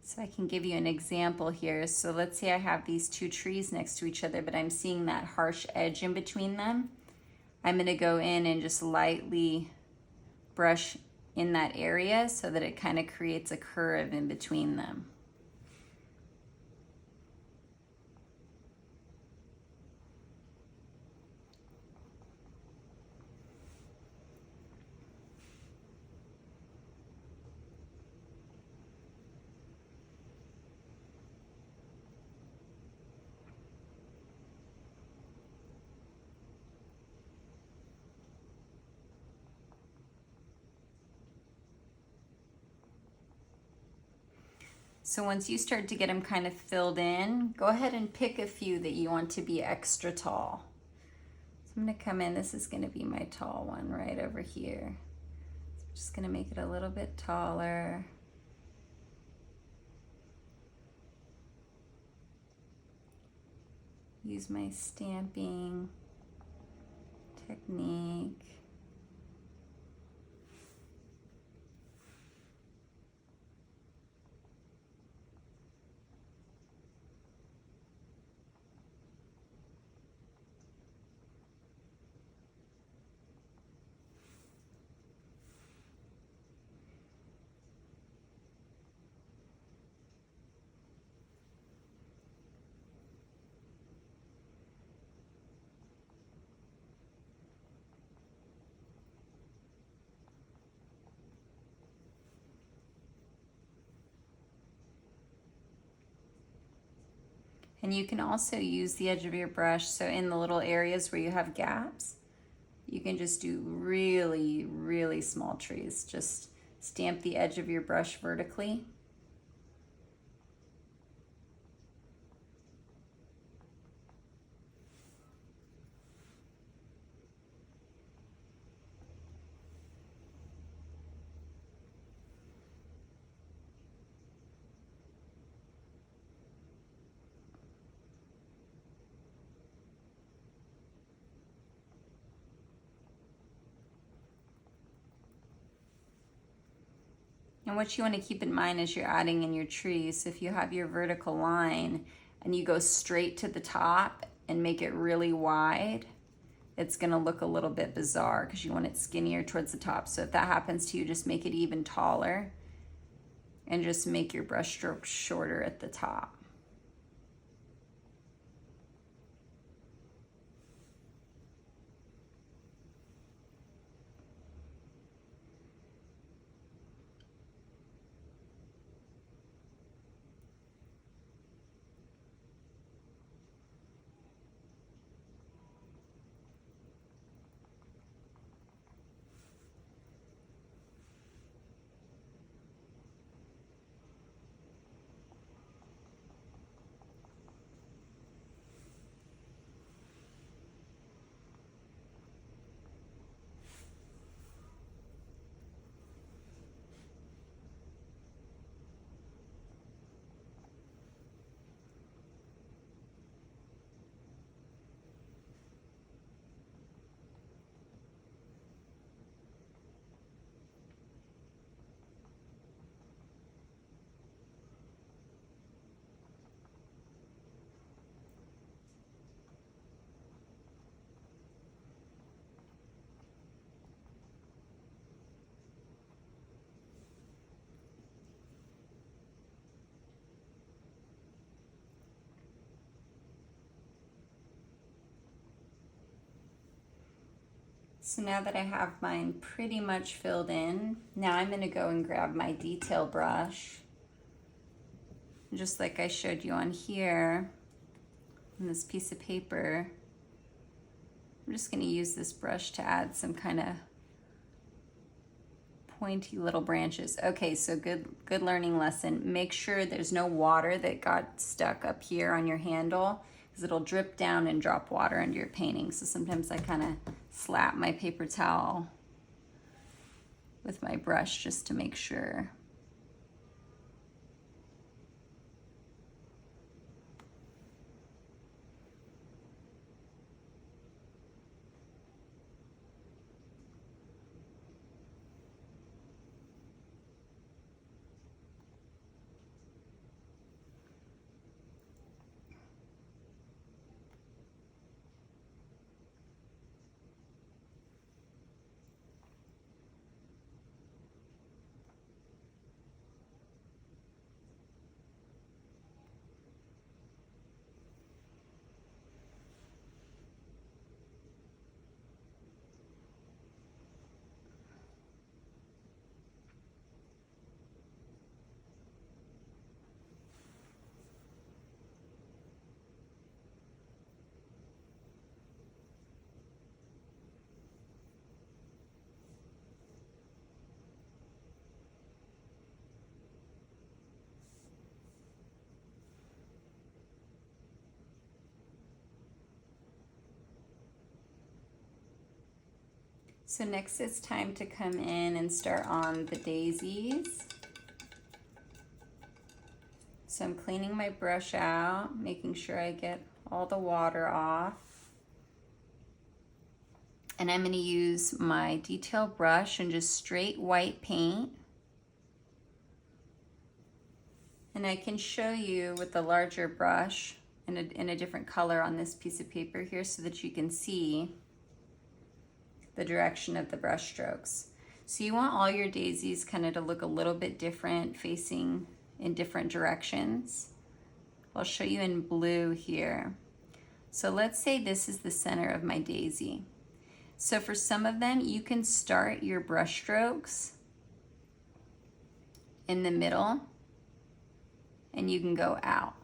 So I can give you an example here. So let's say I have these two trees next to each other, but I'm seeing that harsh edge in between them. I'm gonna go in and just lightly brush in that area so that it kind of creates a curve in between them. So once you start to get them kind of filled in, go ahead and pick a few that you want to be extra tall. So I'm gonna come in, this is gonna be my tall one right over here. So I'm just gonna make it a little bit taller. use my stamping technique. And you can also use the edge of your brush, so in the little areas where you have gaps, you can just do really, really small trees. Just stamp the edge of your brush vertically. And what you want to keep in mind as you're adding in your trees, if you have your vertical line and you go straight to the top and make it really wide, it's going to look a little bit bizarre because you want it skinnier towards the top. So if that happens to you, just make it even taller and just make your brush stroke shorter at the top. So now that I have mine pretty much filled in, now I'm going to go and grab my detail brush. Just like I showed you on here, on this piece of paper, I'm just going to use this brush to add some kind of pointy little branches. Okay, so good learning lesson. Make sure there's no water that got stuck up here on your handle, because it'll drip down and drop water into your painting. So sometimes I kind of slap my paper towel with my brush just to make sure. So next it's time to come in and start on the daisies. So I'm cleaning my brush out, making sure I get all the water off. And I'm going to use my detail brush and just straight white paint. And I can show you with the larger brush in a different color on this piece of paper here so that you can see the direction of the brush strokes. So you want all your daisies kind of to look a little bit different, facing in different directions. I'll show you in blue here. So let's say this is the center of my daisy. So for some of them, you can start your brush strokes in the middle and you can go out.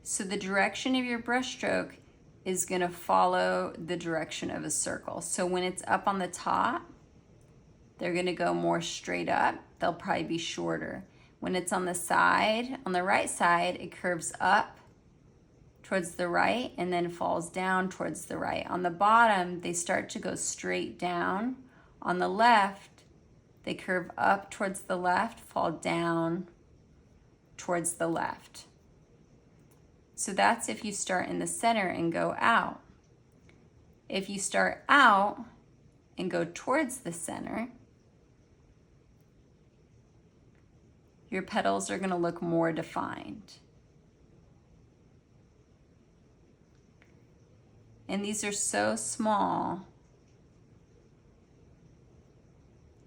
So the direction of your brush stroke is going to follow the direction of a circle. So when it's up on the top, they're going to go more straight up. They'll probably be shorter. When it's on the side, on the right side, it curves up towards the right and then falls down towards the right. On the bottom, they start to go straight down. On the left, they curve up towards the left, fall down towards the left. So that's if you start in the center and go out. If you start out and go towards the center, your petals are going to look more defined. And these are so small.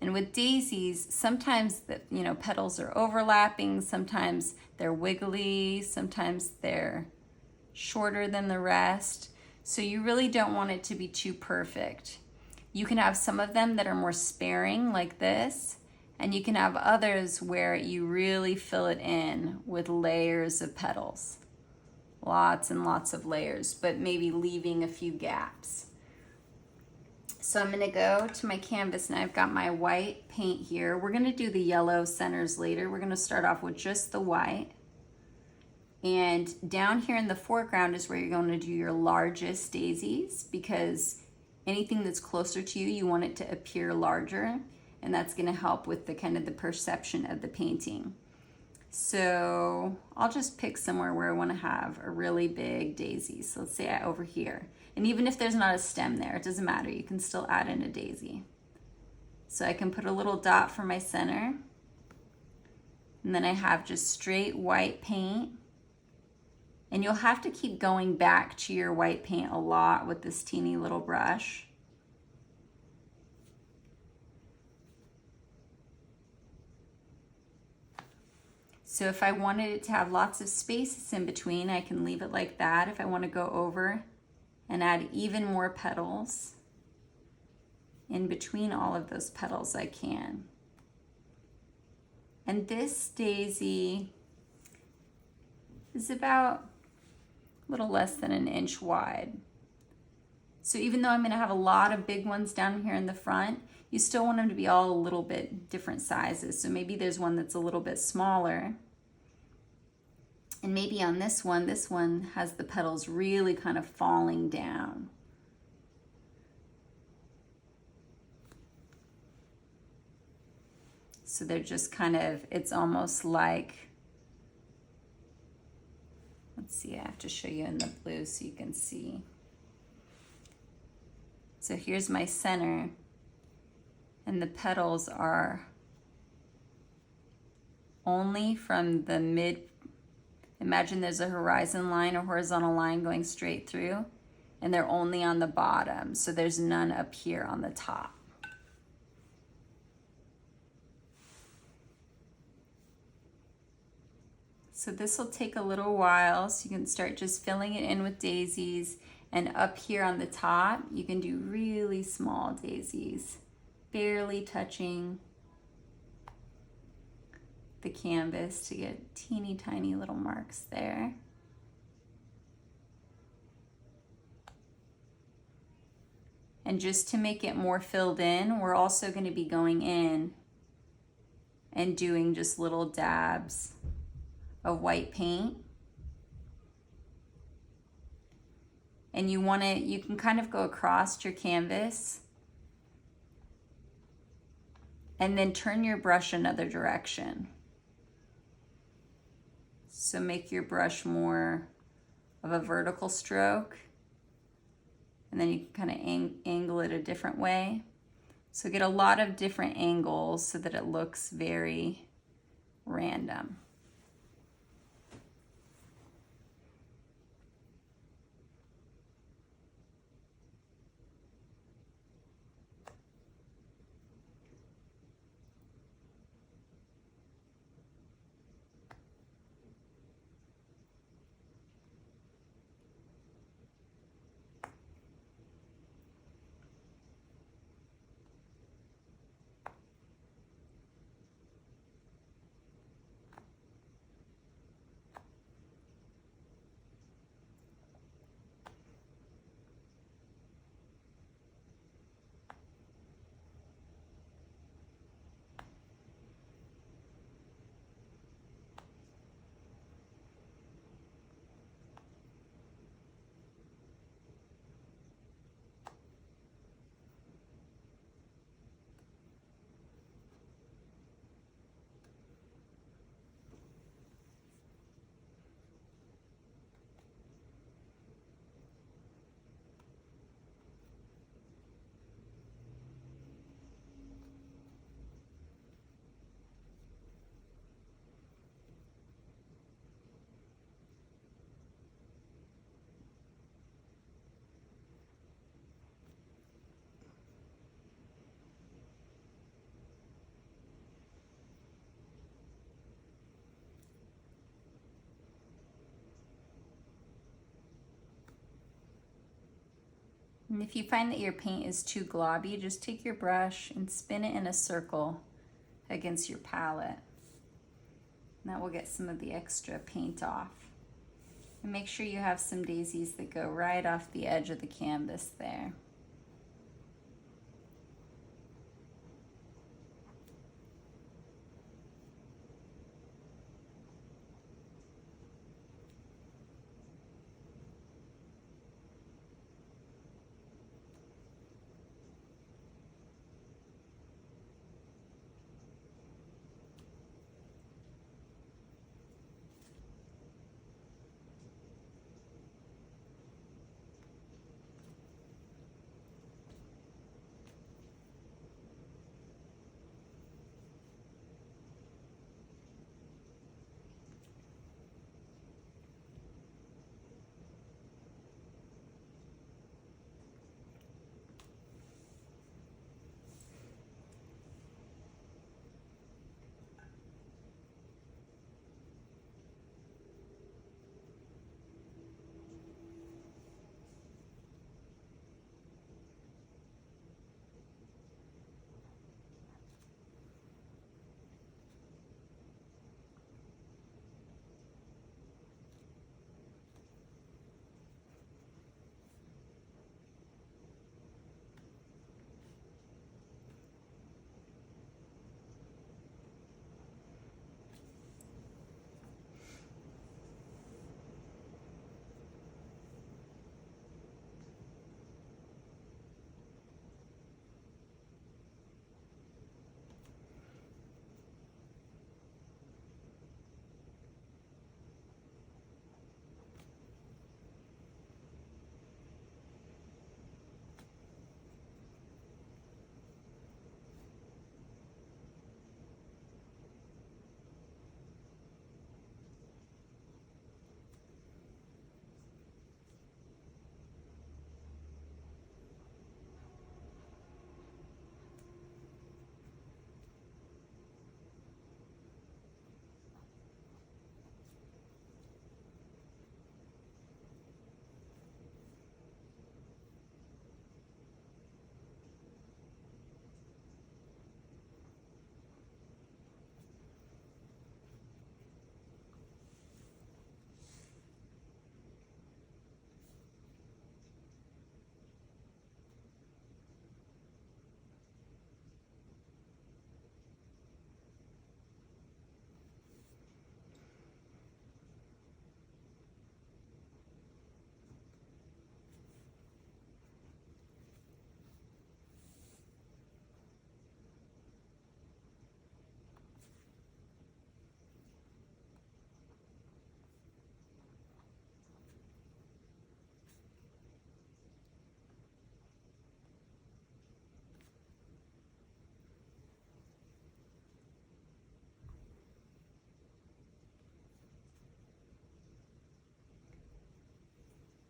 And with daisies, sometimes the petals are overlapping, sometimes they're wiggly, sometimes they're shorter than the rest. So you really don't want it to be too perfect. You can have some of them that are more sparing like this, and you can have others where you really fill it in with layers of petals. Lots and lots of layers, but maybe leaving a few gaps. So I'm gonna go to my canvas and I've got my white paint here. We're gonna do the yellow centers later. We're gonna start off with just the white. And down here in the foreground is where you're gonna do your largest daisies, because anything that's closer to you, you want it to appear larger, and that's gonna help with the kind of the perception of the painting. So I'll just pick somewhere where I wanna have a really big daisy. So let's say over here. And even if there's not a stem there, it doesn't matter. You can still add in a daisy. So I can put a little dot for my center. And then I have just straight white paint. And you'll have to keep going back to your white paint a lot with this teeny little brush. So if I wanted it to have lots of spaces in between, I can leave it like that. If I want to go over and add even more petals in between all of those petals, I can. And this daisy is about a little less than an inch wide. So even though I'm going to have a lot of big ones down here in the front, you still want them to be all a little bit different sizes. So maybe there's one that's a little bit smaller. And maybe on this one has the petals really kind of falling down. So they're just kind of, it's almost like, let's see, I have to show you in the blue so you can see. So here's my center, and the petals are only from the mid. Imagine there's a horizon line, a horizontal line going straight through, and they're only on the bottom, so there's none up here on the top. So this will take a little while, so you can start just filling it in with daisies, and up here on the top, you can do really small daisies, barely touching the canvas to get teeny tiny little marks there. And just to make it more filled in, we're also going to be going in and doing just little dabs of white paint. And you can kind of go across your canvas and then turn your brush another direction. So make your brush more of a vertical stroke. And then you can kind of angle it a different way. So get a lot of different angles so that it looks very random. And if you find that your paint is too globby, just take your brush and spin it in a circle against your palette. And that will get some of the extra paint off. And make sure you have some daisies that go right off the edge of the canvas there.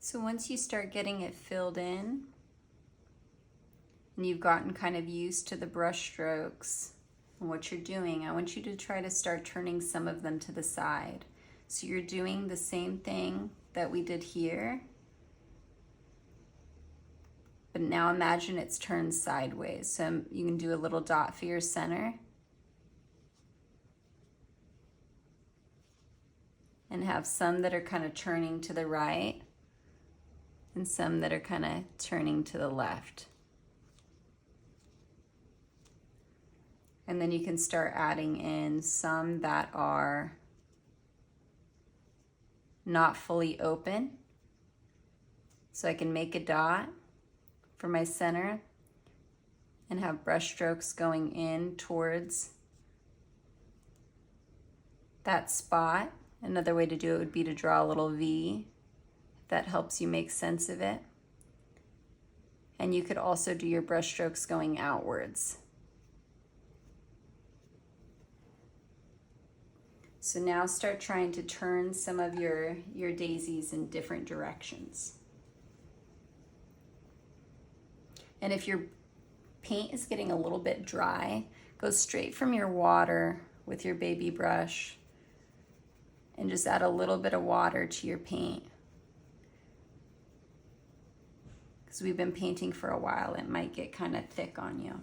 So once you start getting it filled in, and you've gotten kind of used to the brush strokes and what you're doing, I want you to try to start turning some of them to the side. So you're doing the same thing that we did here, but now imagine it's turned sideways. So you can do a little dot for your center and have some that are kind of turning to the right and some that are kind of turning to the left. And then you can start adding in some that are not fully open. So I can make a dot for my center and have brush strokes going in towards that spot. Another way to do it would be to draw a little V. That helps you make sense of it. And you could also do your brush strokes going outwards. So now start trying to turn some of your daisies in different directions. And if your paint is getting a little bit dry, go straight from your water with your baby brush and just add a little bit of water to your paint. Because we've been painting for a while, it might get kind of thick on you.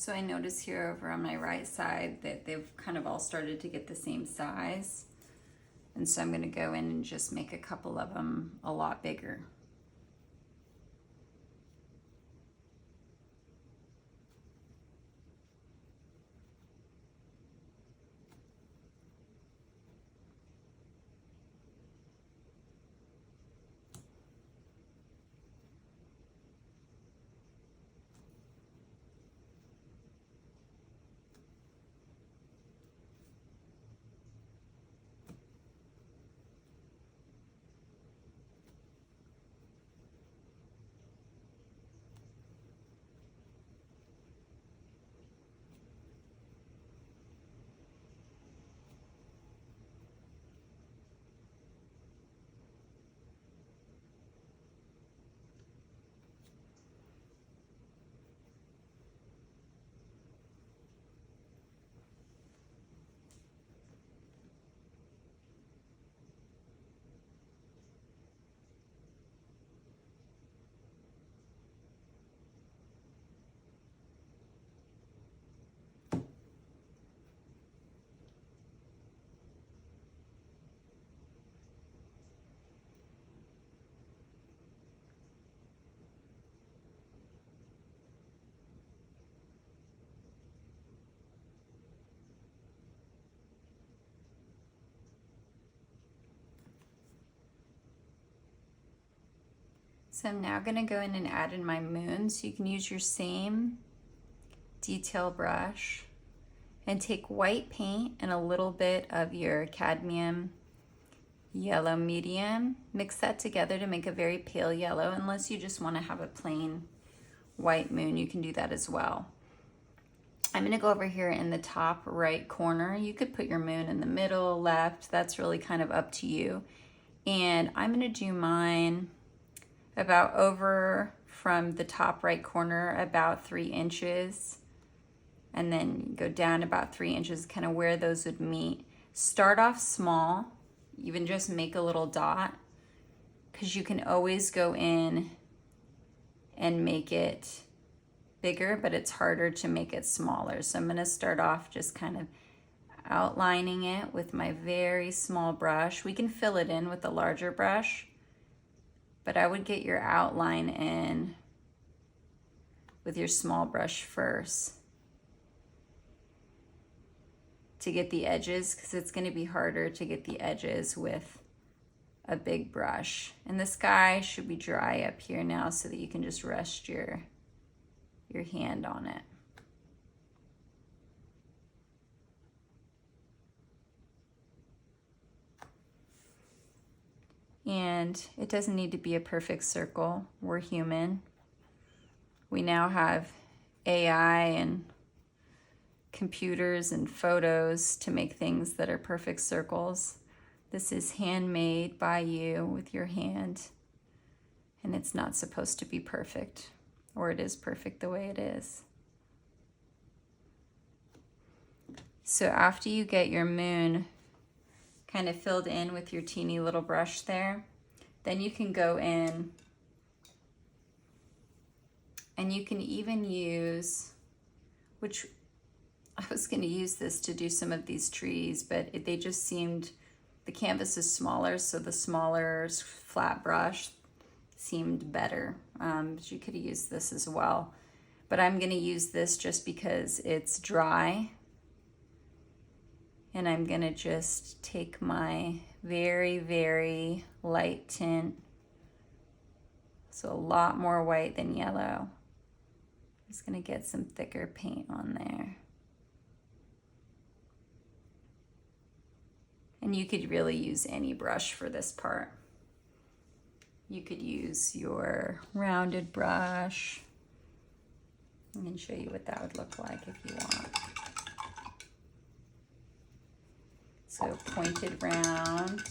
So I notice here over on my right side that they've kind of all started to get the same size. And so I'm going to go in and just make a couple of them a lot bigger. So I'm now going to go in and add in my moon. So you can use your same detail brush and take white paint and a little bit of your cadmium yellow medium. Mix that together to make a very pale yellow. Unless you just want to have a plain white moon, you can do that as well. I'm going to go over here in the top right corner. You could put your moon in the middle, left. That's really kind of up to you. And I'm going to do mine about over from the top right corner about 3 inches, and then go down about 3 inches, kind of where those would meet. Start off small, even just make a little dot, because you can always go in and make it bigger, but it's harder to make it smaller. So I'm going to start off just kind of outlining it with my very small brush. We can fill it in with a larger brush, but I would get your outline in with your small brush first to get the edges, because it's going to be harder to get the edges with a big brush. And the sky should be dry up here now so that you can just rest your hand on it. And it doesn't need to be a perfect circle. We're human. We now have AI and computers and photos to make things that are perfect circles. This is handmade by you with your hand, and it's not supposed to be perfect, or it is perfect the way it is. So after you get your moon kind of filled in with your teeny little brush there, then you can go in and you can even use, which I was going to use this to do some of these trees, but they just seemed, the canvas is smaller, so the smaller flat brush seemed better. But you could use this as well. But I'm going to use this just because it's dry. And I'm going to just take my very, very light tint. So a lot more white than yellow. I'm just going to get some thicker paint on there. And you could really use any brush for this part. You could use your rounded brush. I can show you what that would look like if you want. So pointed round.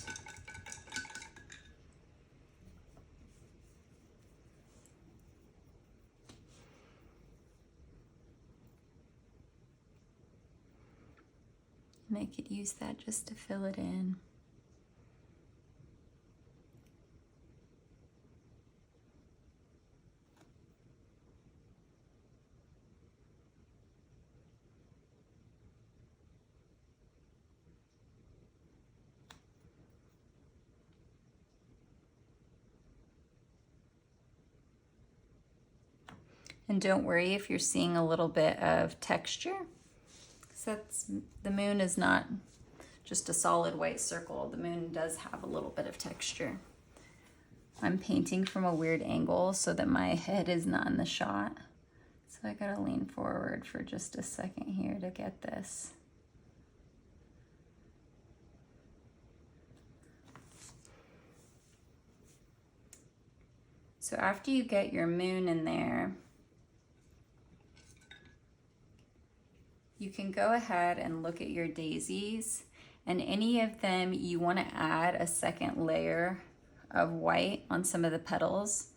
And I could use that just to fill it in. And don't worry if you're seeing a little bit of texture. So the moon is not just a solid white circle. The moon does have a little bit of texture. I'm painting from a weird angle so that my head is not in the shot. So I gotta lean forward for just a second here to get this. So after you get your moon in there, you can go ahead and look at your daisies, and any of them you want to add a second layer of white on some of the petals,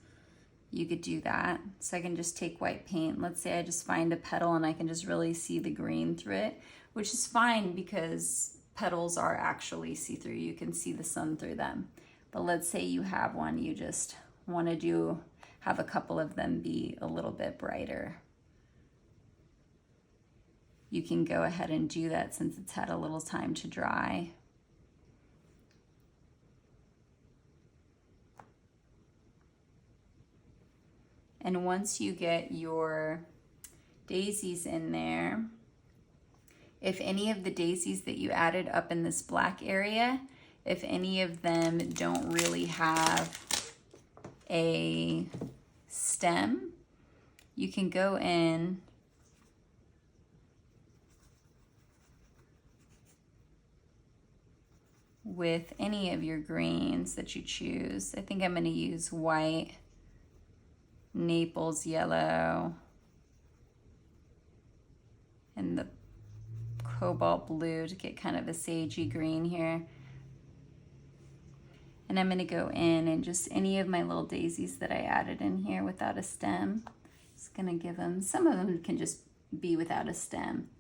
you could do that. So I can just take white paint. Let's say I just find a petal and I can just really see the green through it, which is fine because petals are actually see-through. You can see the sun through them. But let's say you have one, you just want to have a couple of them be a little bit brighter. You can go ahead and do that since it's had a little time to dry. And once you get your daisies in there, if any of the daisies that you added up in this black area, if any of them don't really have a stem, you can go in with any of your greens that you choose. I think I'm going to use white, Naples Yellow, and the Cobalt Blue to get kind of a sagey green here. And I'm going to go in and just any of my little daisies that I added in here without a stem. It's going to give them, some of them can just be without a stem.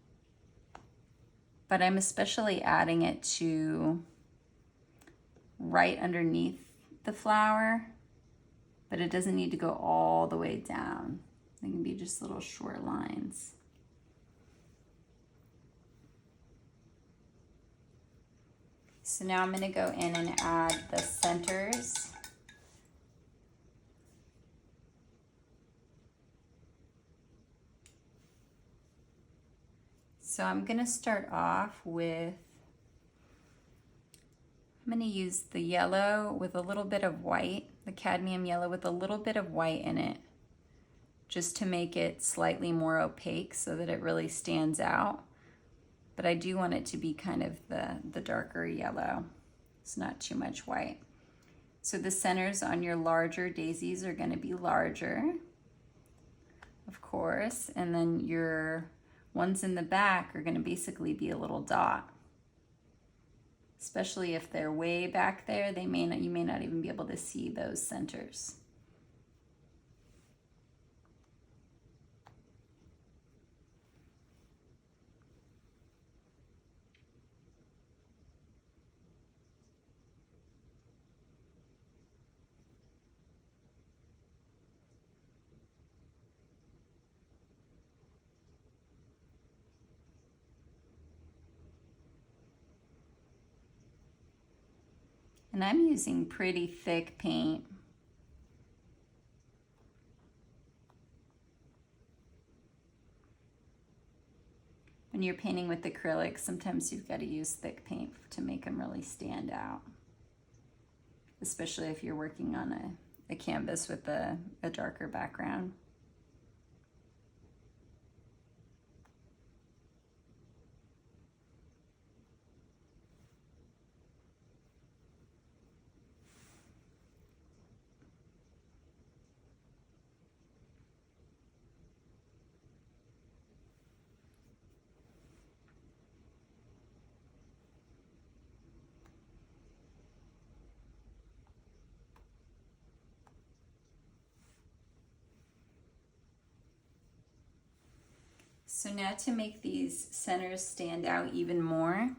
But I'm especially adding it to right underneath the flower, but it doesn't need to go all the way down. They can be just little short lines. So now I'm going to go in and add the centers. So I'm going to start off with, I'm going to use the yellow with a little bit of white, the cadmium yellow with a little bit of white in it, just to make it slightly more opaque so that it really stands out. But I do want it to be kind of the darker yellow. It's not too much white. So the centers on your larger daisies are going to be larger, of course, and then your ones in the back are going to basically be a little dot. Especially if they're way back there, you may not even be able to see those centers. And I'm using pretty thick paint. When you're painting with acrylics, sometimes you've got to use thick paint to make them really stand out. Especially if you're working on a canvas with a darker background. So now to make these centers stand out even more,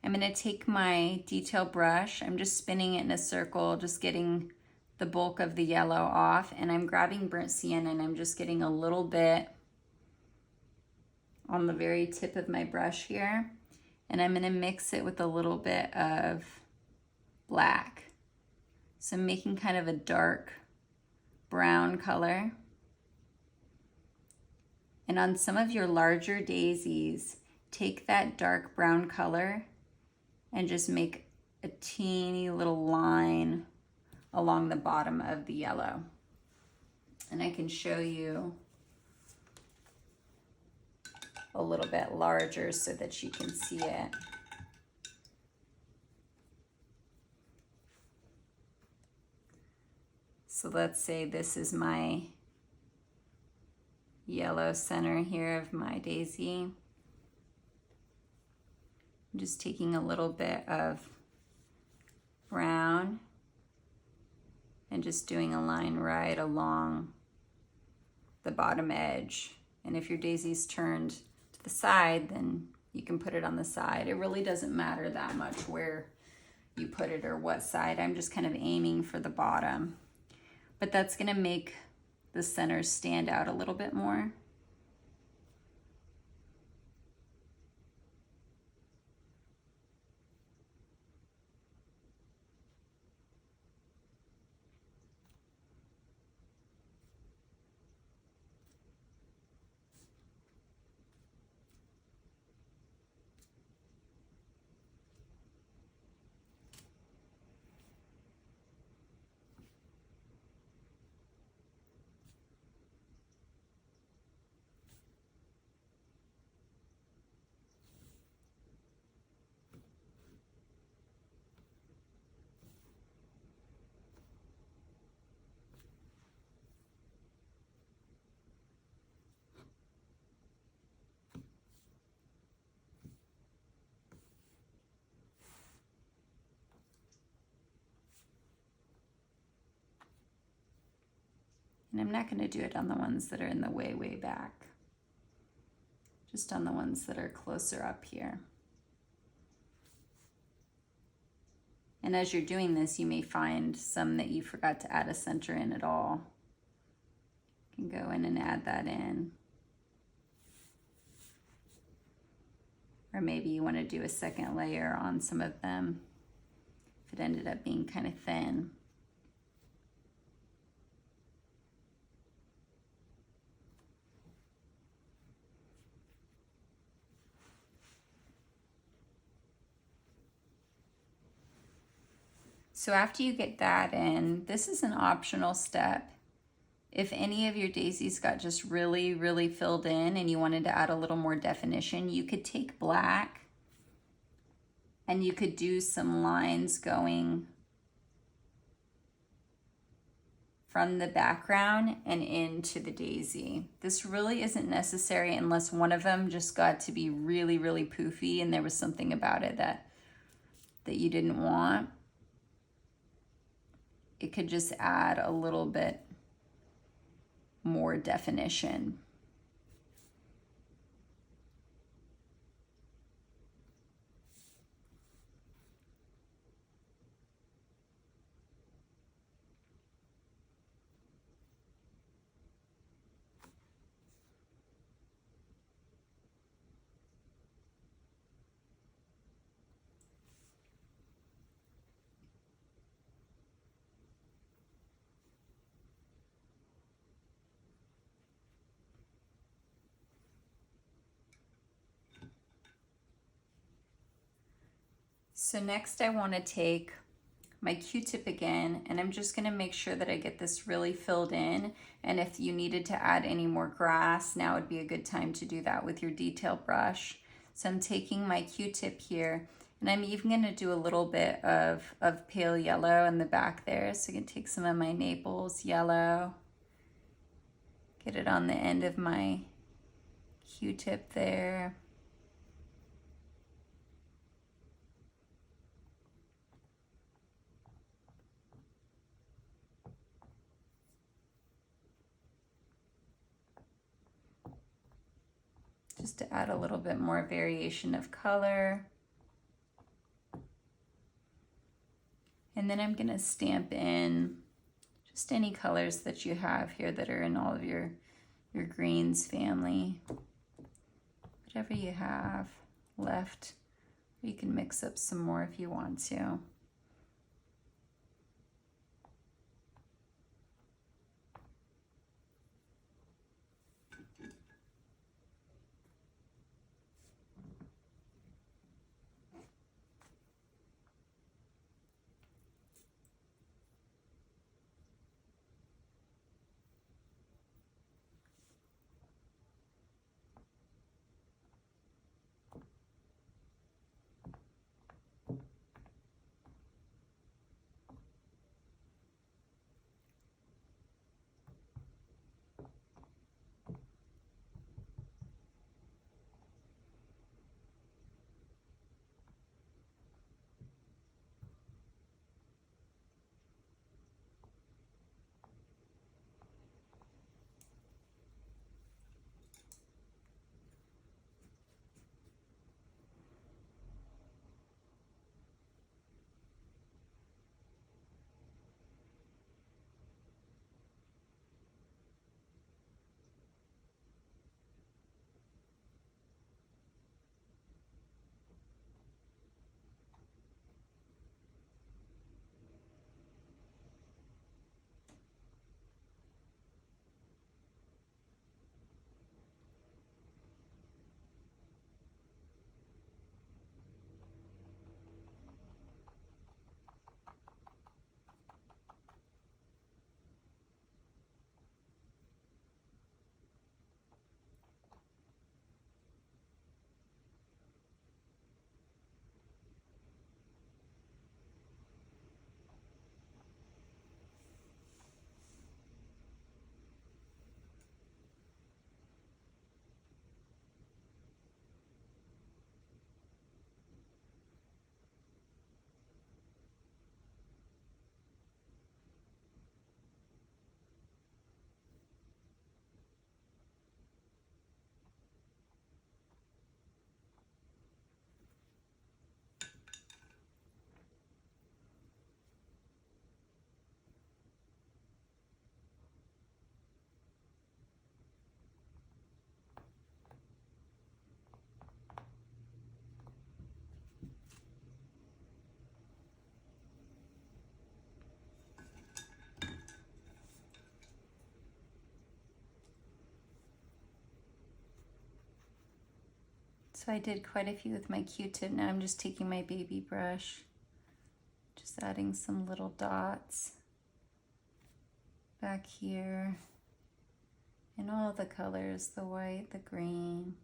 I'm going to take my detail brush. I'm just spinning it in a circle, just getting the bulk of the yellow off, and I'm grabbing burnt sienna and I'm just getting a little bit on the very tip of my brush here, and I'm going to mix it with a little bit of black. So I'm making kind of a dark brown color. And on some of your larger daisies, take that dark brown color and just make a teeny little line along the bottom of the yellow. And I can show you a little bit larger so that you can see it. So let's say this is my yellow center here of my daisy. I'm just taking a little bit of brown and just doing a line right along the bottom edge. And if your daisy's turned to the side, then you can put it on the side. It really doesn't matter that much where you put it or what side. I'm just kind of aiming for the bottom. But that's gonna make the center stand out a little bit more. And I'm not going to do it on the ones that are in the way, way back. Just on the ones that are closer up here. And as you're doing this, you may find some that you forgot to add a center in at all. You can go in and add that in. Or maybe you want to do a second layer on some of them if it ended up being kind of thin. So after you get that in, this is an optional step. If any of your daisies got just really, really filled in and you wanted to add a little more definition, you could take black and you could do some lines going from the background and into the daisy. This really isn't necessary unless one of them just got to be really, really poofy and there was something about it that you didn't want. It could just add a little bit more definition. So next I want to take my Q-tip again, and I'm just going to make sure that I get this really filled in. And if you needed to add any more grass, now would be a good time to do that with your detail brush. So I'm taking my Q-tip here, and I'm even going to do a little bit of pale yellow in the back there. So I can take some of my Naples Yellow, get it on the end of my Q-tip there. Just to add a little bit more variation of color. And then I'm gonna stamp in just any colors that you have here that are in all of your greens family. Whatever you have left, you can mix up some more if you want to. So I did quite a few with my Q-tip. Now I'm just taking my baby brush, just adding some little dots back here in all the colors, the white, the green.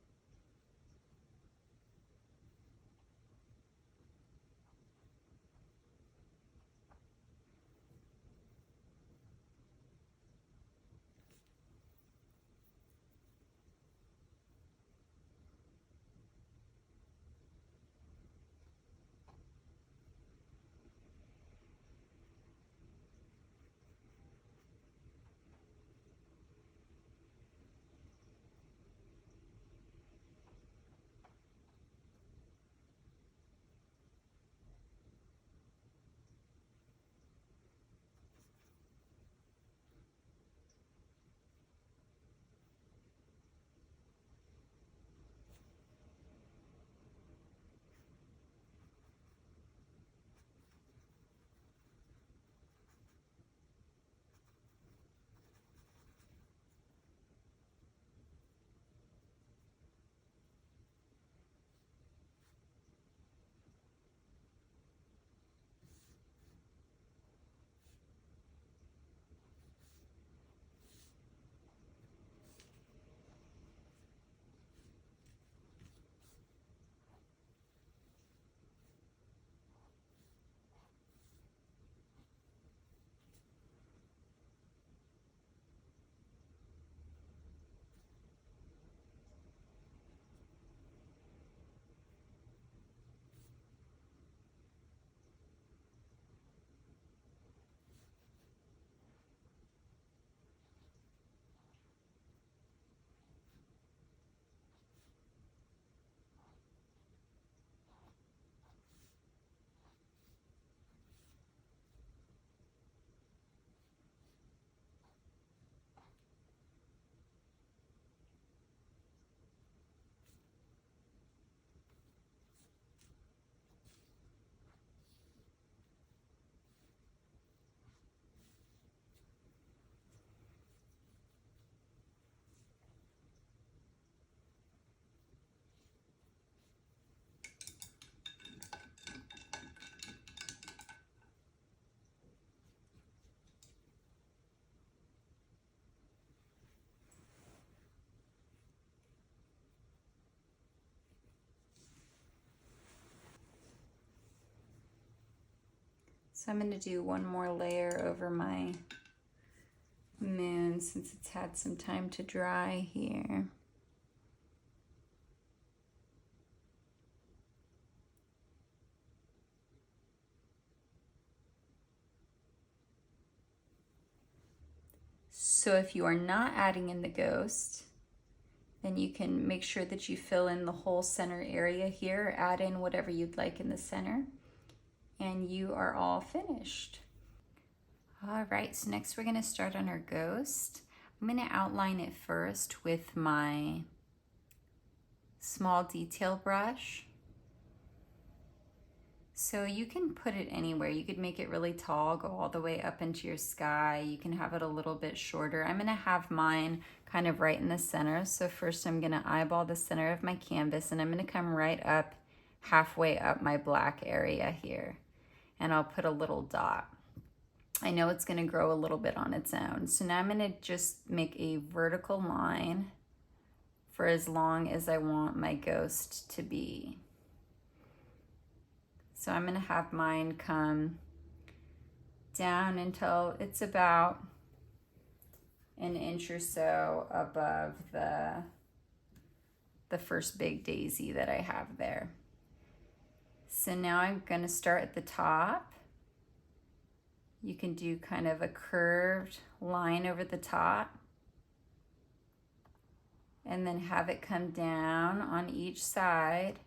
So I'm going to do one more layer over my moon since it's had some time to dry here. So if you are not adding in the ghost, then you can make sure that you fill in the whole center area here, add in whatever you'd like in the center, and you are all finished. All right, so next we're gonna start on our ghost. I'm gonna outline it first with my small detail brush. So you can put it anywhere. You could make it really tall, go all the way up into your sky. You can have it a little bit shorter. I'm gonna have mine kind of right in the center. So first I'm gonna eyeball the center of my canvas and I'm gonna come right up, halfway up my black area here. And I'll put a little dot. I know it's gonna grow a little bit on its own. So now I'm gonna just make a vertical line for as long as I want my ghost to be. So I'm gonna have mine come down until it's about an inch or so above the first big daisy that I have there. So now I'm gonna start at the top. You can do kind of a curved line over the top and then have it come down on each side.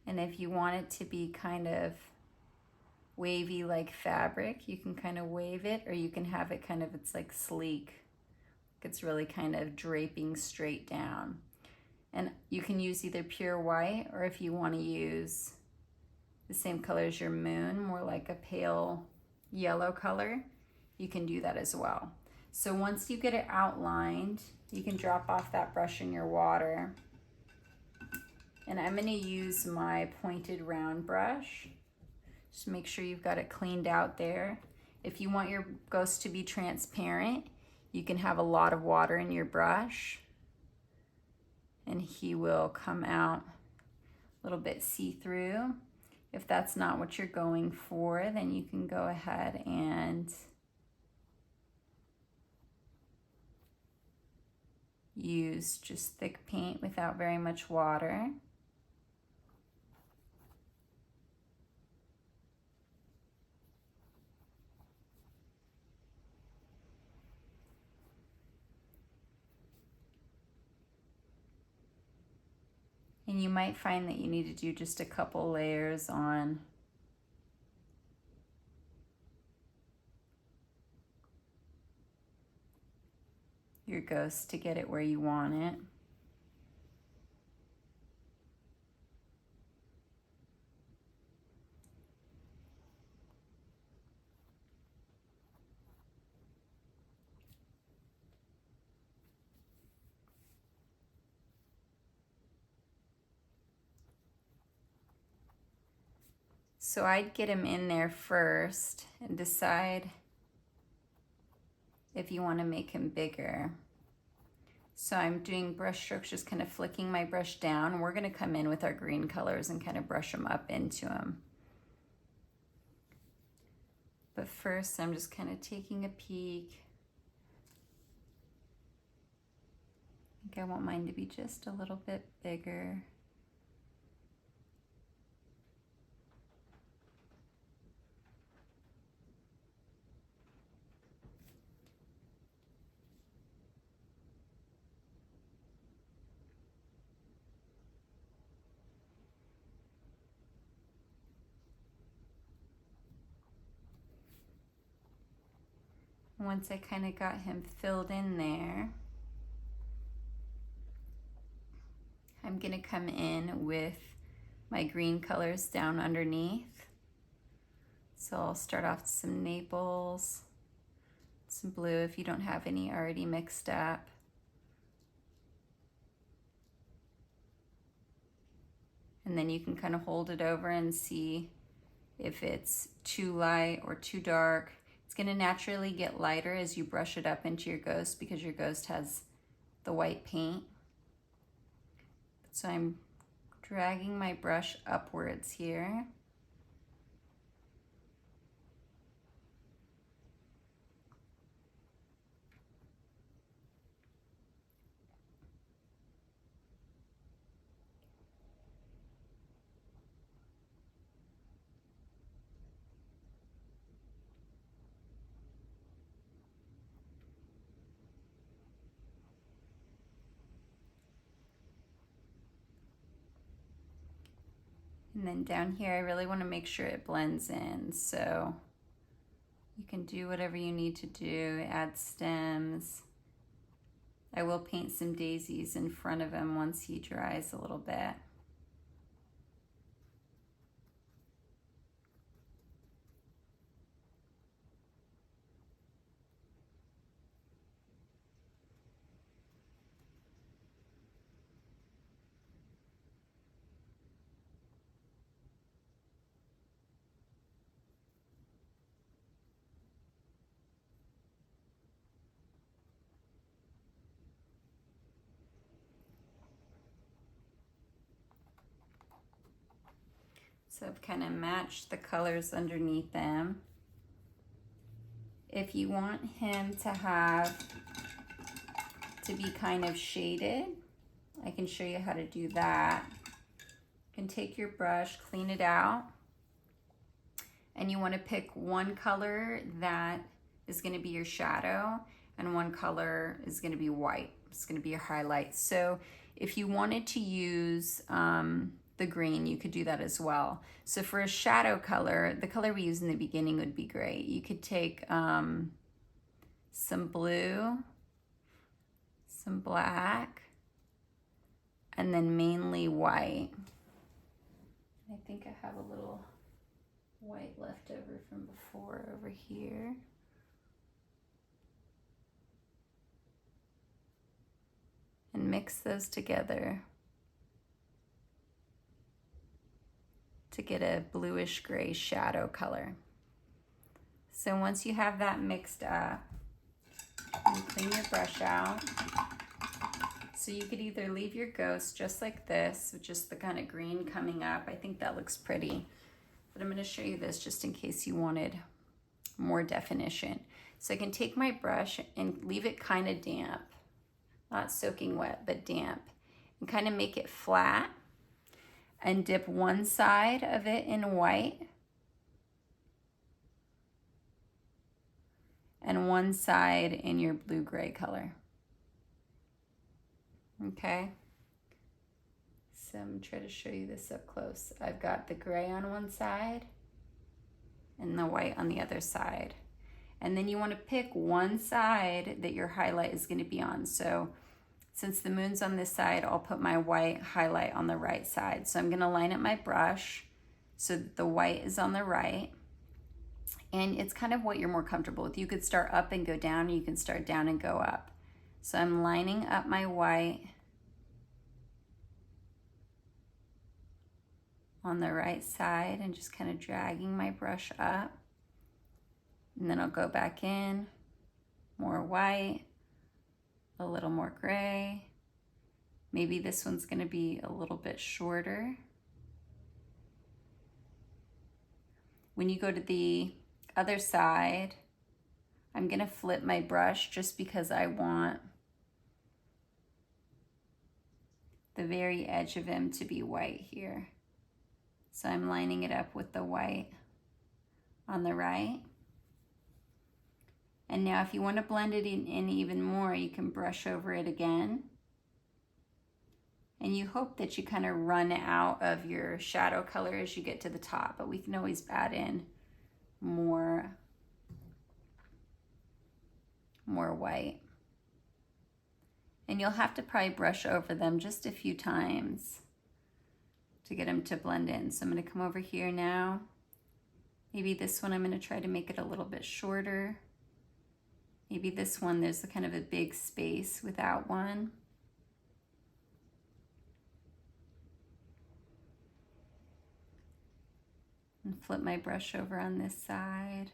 And if you want it to be kind of wavy like fabric, you can kind of wave it, or you can have it kind of, it's like sleek. It's really kind of draping straight down. And you can use either pure white, or if you want to use the same color as your moon, more like a pale yellow color, you can do that as well. So once you get it outlined, you can drop off that brush in your water. And I'm gonna use my pointed round brush. Just make sure you've got it cleaned out there. If you want your ghost to be transparent, you can have a lot of water in your brush and he will come out a little bit see-through. If that's not what you're going for, then you can go ahead and use just thick paint without very much water. And you might find that you need to do just a couple layers on your ghost to get it where you want it. So I'd get him in there first and decide if you want to make him bigger. So I'm doing brush strokes, just kind of flicking my brush down. We're going to come in with our green colors and kind of brush them up into him. But first I'm just kind of taking a peek. I think I want mine to be just a little bit bigger. Once I kind of got him filled in there, I'm gonna come in with my green colors down underneath. So I'll start off with some Naples, some blue if you don't have any already mixed up. And then you can kind of hold it over and see if it's too light or too dark. It's gonna naturally get lighter as you brush it up into your ghost because your ghost has the white paint. So I'm dragging my brush upwards here. And then down here, I really want to make sure it blends in. So you can do whatever you need to do, add stems. I will paint some daisies in front of him once he dries a little bit. So I've kind of matched the colors underneath them. If you want him to be kind of shaded, I can show you how to do that. You can take your brush, clean it out, and you want to pick one color that is going to be your shadow and one color is going to be white. It's going to be your highlight. So if you wanted to use the green, you could do that as well. So for a shadow color, the color we use in the beginning would be great. You could take some blue, some black, and then mainly white. I think I have a little white left over from before over here. And mix those together. to get a bluish gray shadow color. So once you have that mixed up, you clean your brush out. So you could either leave your ghost just like this, with just the kind of green coming up. I think that looks pretty. But I'm going to show you this just in case you wanted more definition. So I can take my brush and leave it kind of damp, not soaking wet, but damp, and kind of make it flat and dip one side of it in white and one side in your blue-gray color. Okay, so I'm going to try to show you this up close. I've got the gray on one side and the white on the other side. And then you want to pick one side that your highlight is going to be on. So since the moon's on this side, I'll put my white highlight on the right side. So I'm going to line up my brush so that the white is on the right. And it's kind of what you're more comfortable with. You could start up and go down, and you can start down and go up. So I'm lining up my white on the right side and just kind of dragging my brush up. And then I'll go back in, more white, a little more gray. Maybe this one's going to be a little bit shorter. When you go to the other side, I'm going to flip my brush just because I want the very edge of him to be white here. So I'm lining it up with the white on the right. And now if you want to blend it in even more, you can brush over it again. And you hope that you kind of run out of your shadow color as you get to the top, but we can always add in more white. And you'll have to probably brush over them just a few times to get them to blend in. So I'm going to come over here now. Maybe this one I'm going to try to make it a little bit shorter. Maybe this one, there's a kind of a big space without one. And flip my brush over on this side.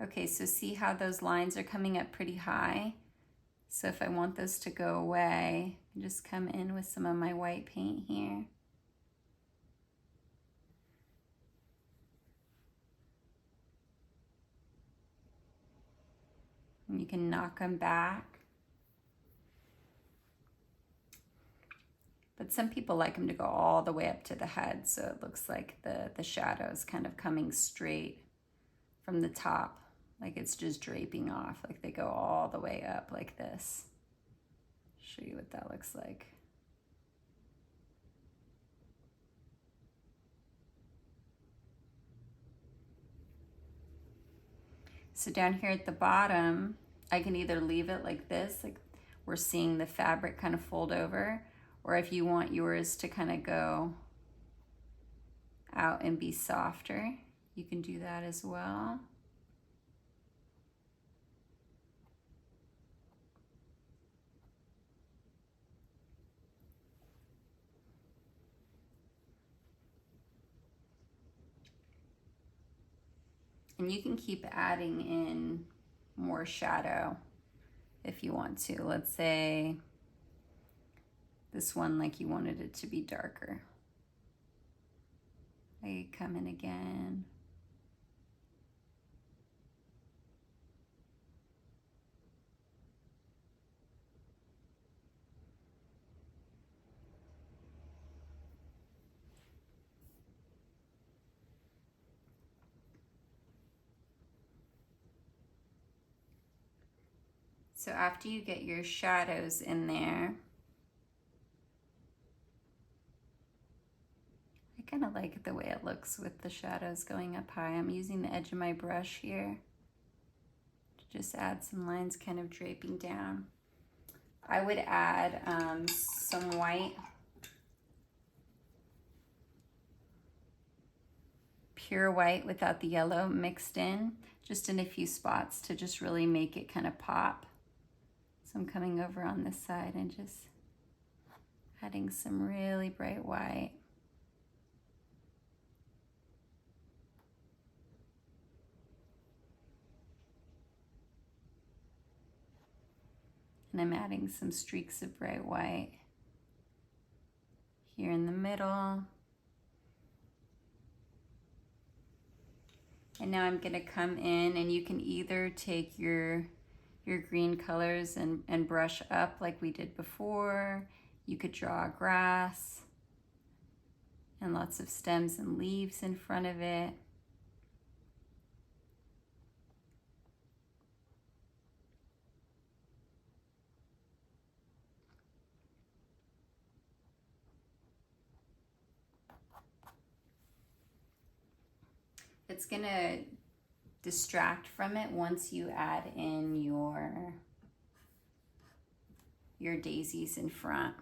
Okay, so see how those lines are coming up pretty high? So if I want those to go away, I can just come in with some of my white paint here. And you can knock them back. But some people like them to go all the way up to the head, so it looks like the shadow is kind of coming straight from the top, like it's just draping off, like they go all the way up like this. Show you what that looks like. So down here at the bottom, I can either leave it like this, like we're seeing the fabric kind of fold over, or if you want yours to kind of go out and be softer, you can do that as well. And you can keep adding in more shadow if you want to. Let's say this one, like you wanted it to be darker. I come in again. So after you get your shadows in there, I kind of like the way it looks with the shadows going up high. I'm using the edge of my brush here to just add some lines kind of draping down. I would add some white, pure white without the yellow mixed in, just in a few spots to just really make it kind of pop. So I'm coming over on this side and just adding some really bright white. And I'm adding some streaks of bright white here in the middle. And now I'm gonna come in, and you can either take your green colors and brush up like we did before. You could draw grass and lots of stems and leaves in front of it. It's gonna distract from it once you add in your daisies in front.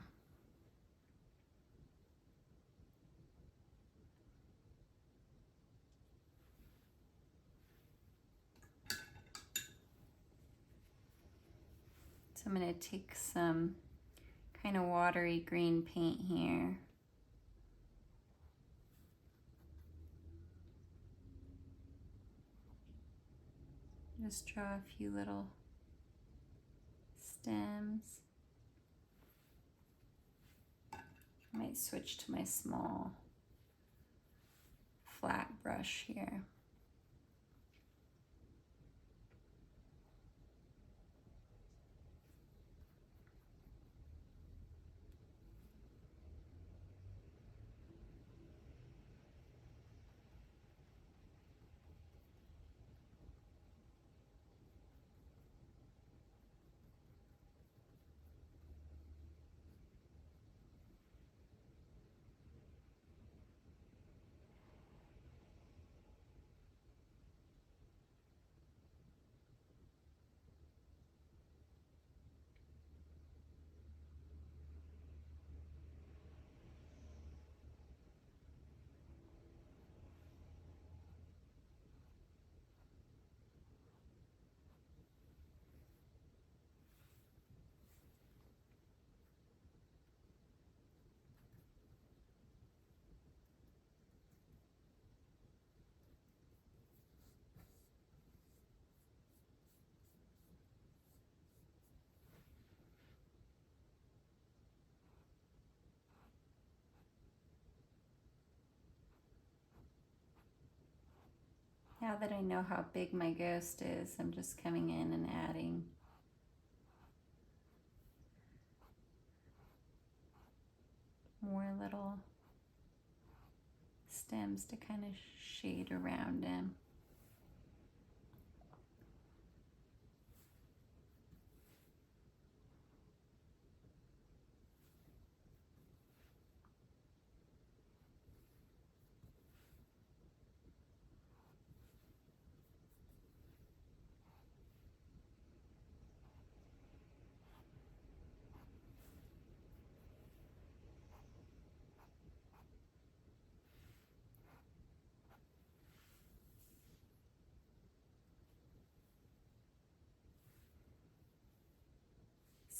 So I'm gonna take some kind of watery green paint here. Just draw a few little stems. I might switch to my small flat brush here. Now that I know how big my ghost is, I'm just coming in and adding more little stems to kind of shade around him.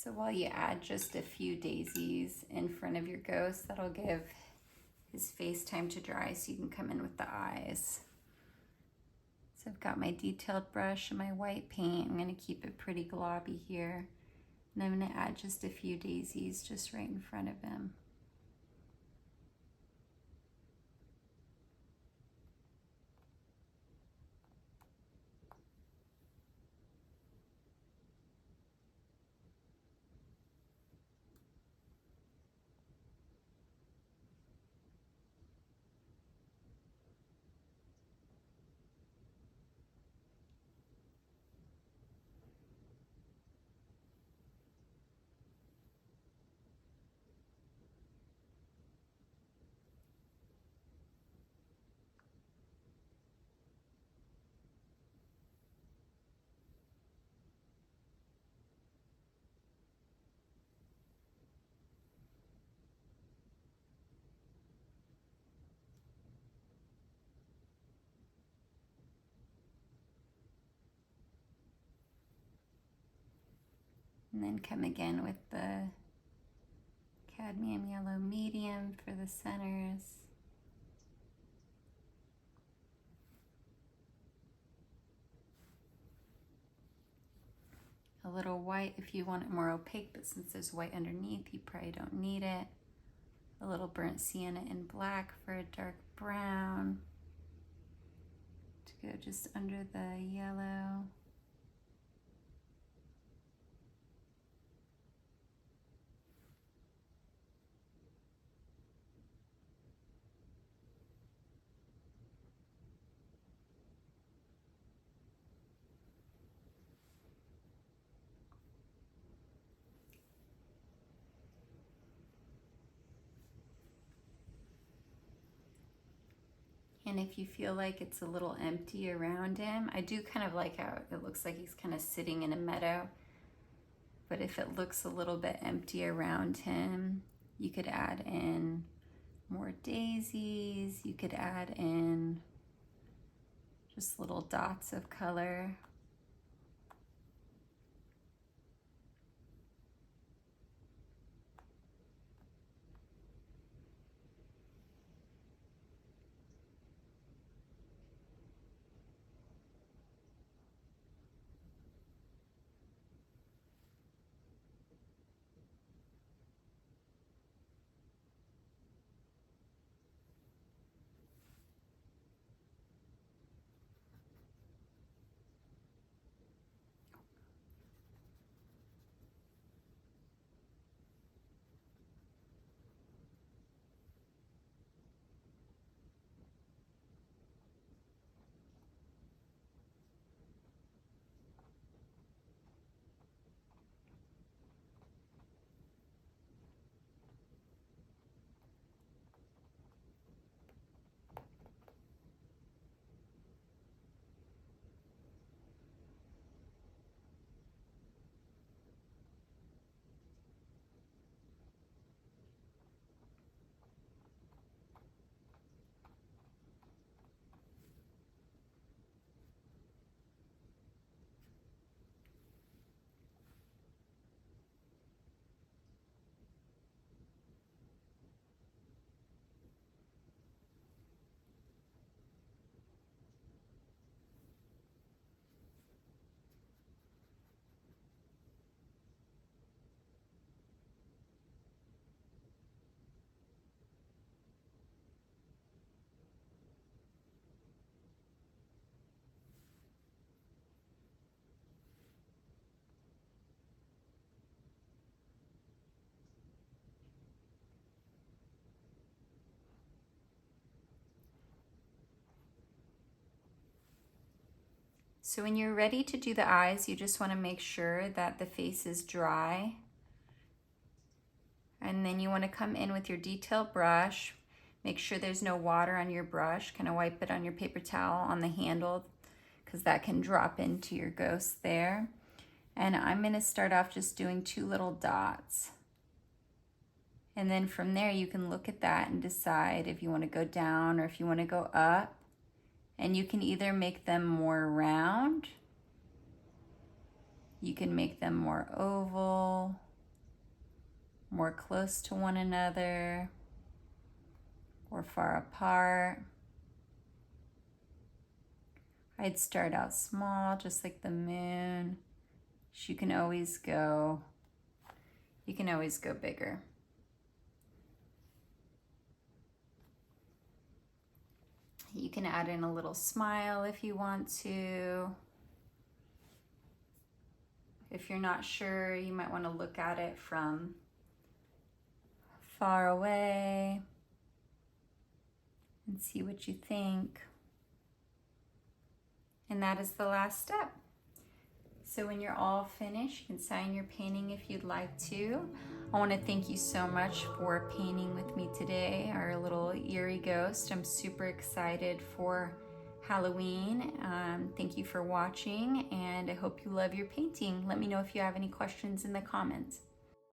So while you add just a few daisies in front of your ghost, that'll give his face time to dry so you can come in with the eyes. So I've got my detailed brush and my white paint. I'm gonna keep it pretty globby here. And I'm gonna add just a few daisies just right in front of him. And then come again with the cadmium yellow medium for the centers. A little white if you want it more opaque, but since there's white underneath, you probably don't need it. A little burnt sienna in black for a dark brown to go just under the yellow. And if you feel like it's a little empty around him, I do kind of like how it looks like he's kind of sitting in a meadow. But if it looks a little bit empty around him, you could add in more daisies. You could add in just little dots of color. So when you're ready to do the eyes, you just want to make sure that the face is dry. And then you want to come in with your detail brush. Make sure there's no water on your brush. Kind of wipe it on your paper towel on the handle because that can drop into your ghost there. And I'm going to start off just doing 2 little dots. And then from there you can look at that and decide if you want to go down or if you want to go up. And you can either make them more round, you can make them more oval, more close to one another, or far apart. I'd start out small, just like the moon. You can always go bigger. You can add in a little smile if you want to. If you're not sure, you might want to look at it from far away and see what you think. And that is the last step. So when you're all finished, you can sign your painting if you'd like to. I want to thank you so much for painting with me today, our little Eerie ghost. I'm super excited for Halloween. Thank you for watching, and I hope you love your painting. Let me know if you have any questions in the comments.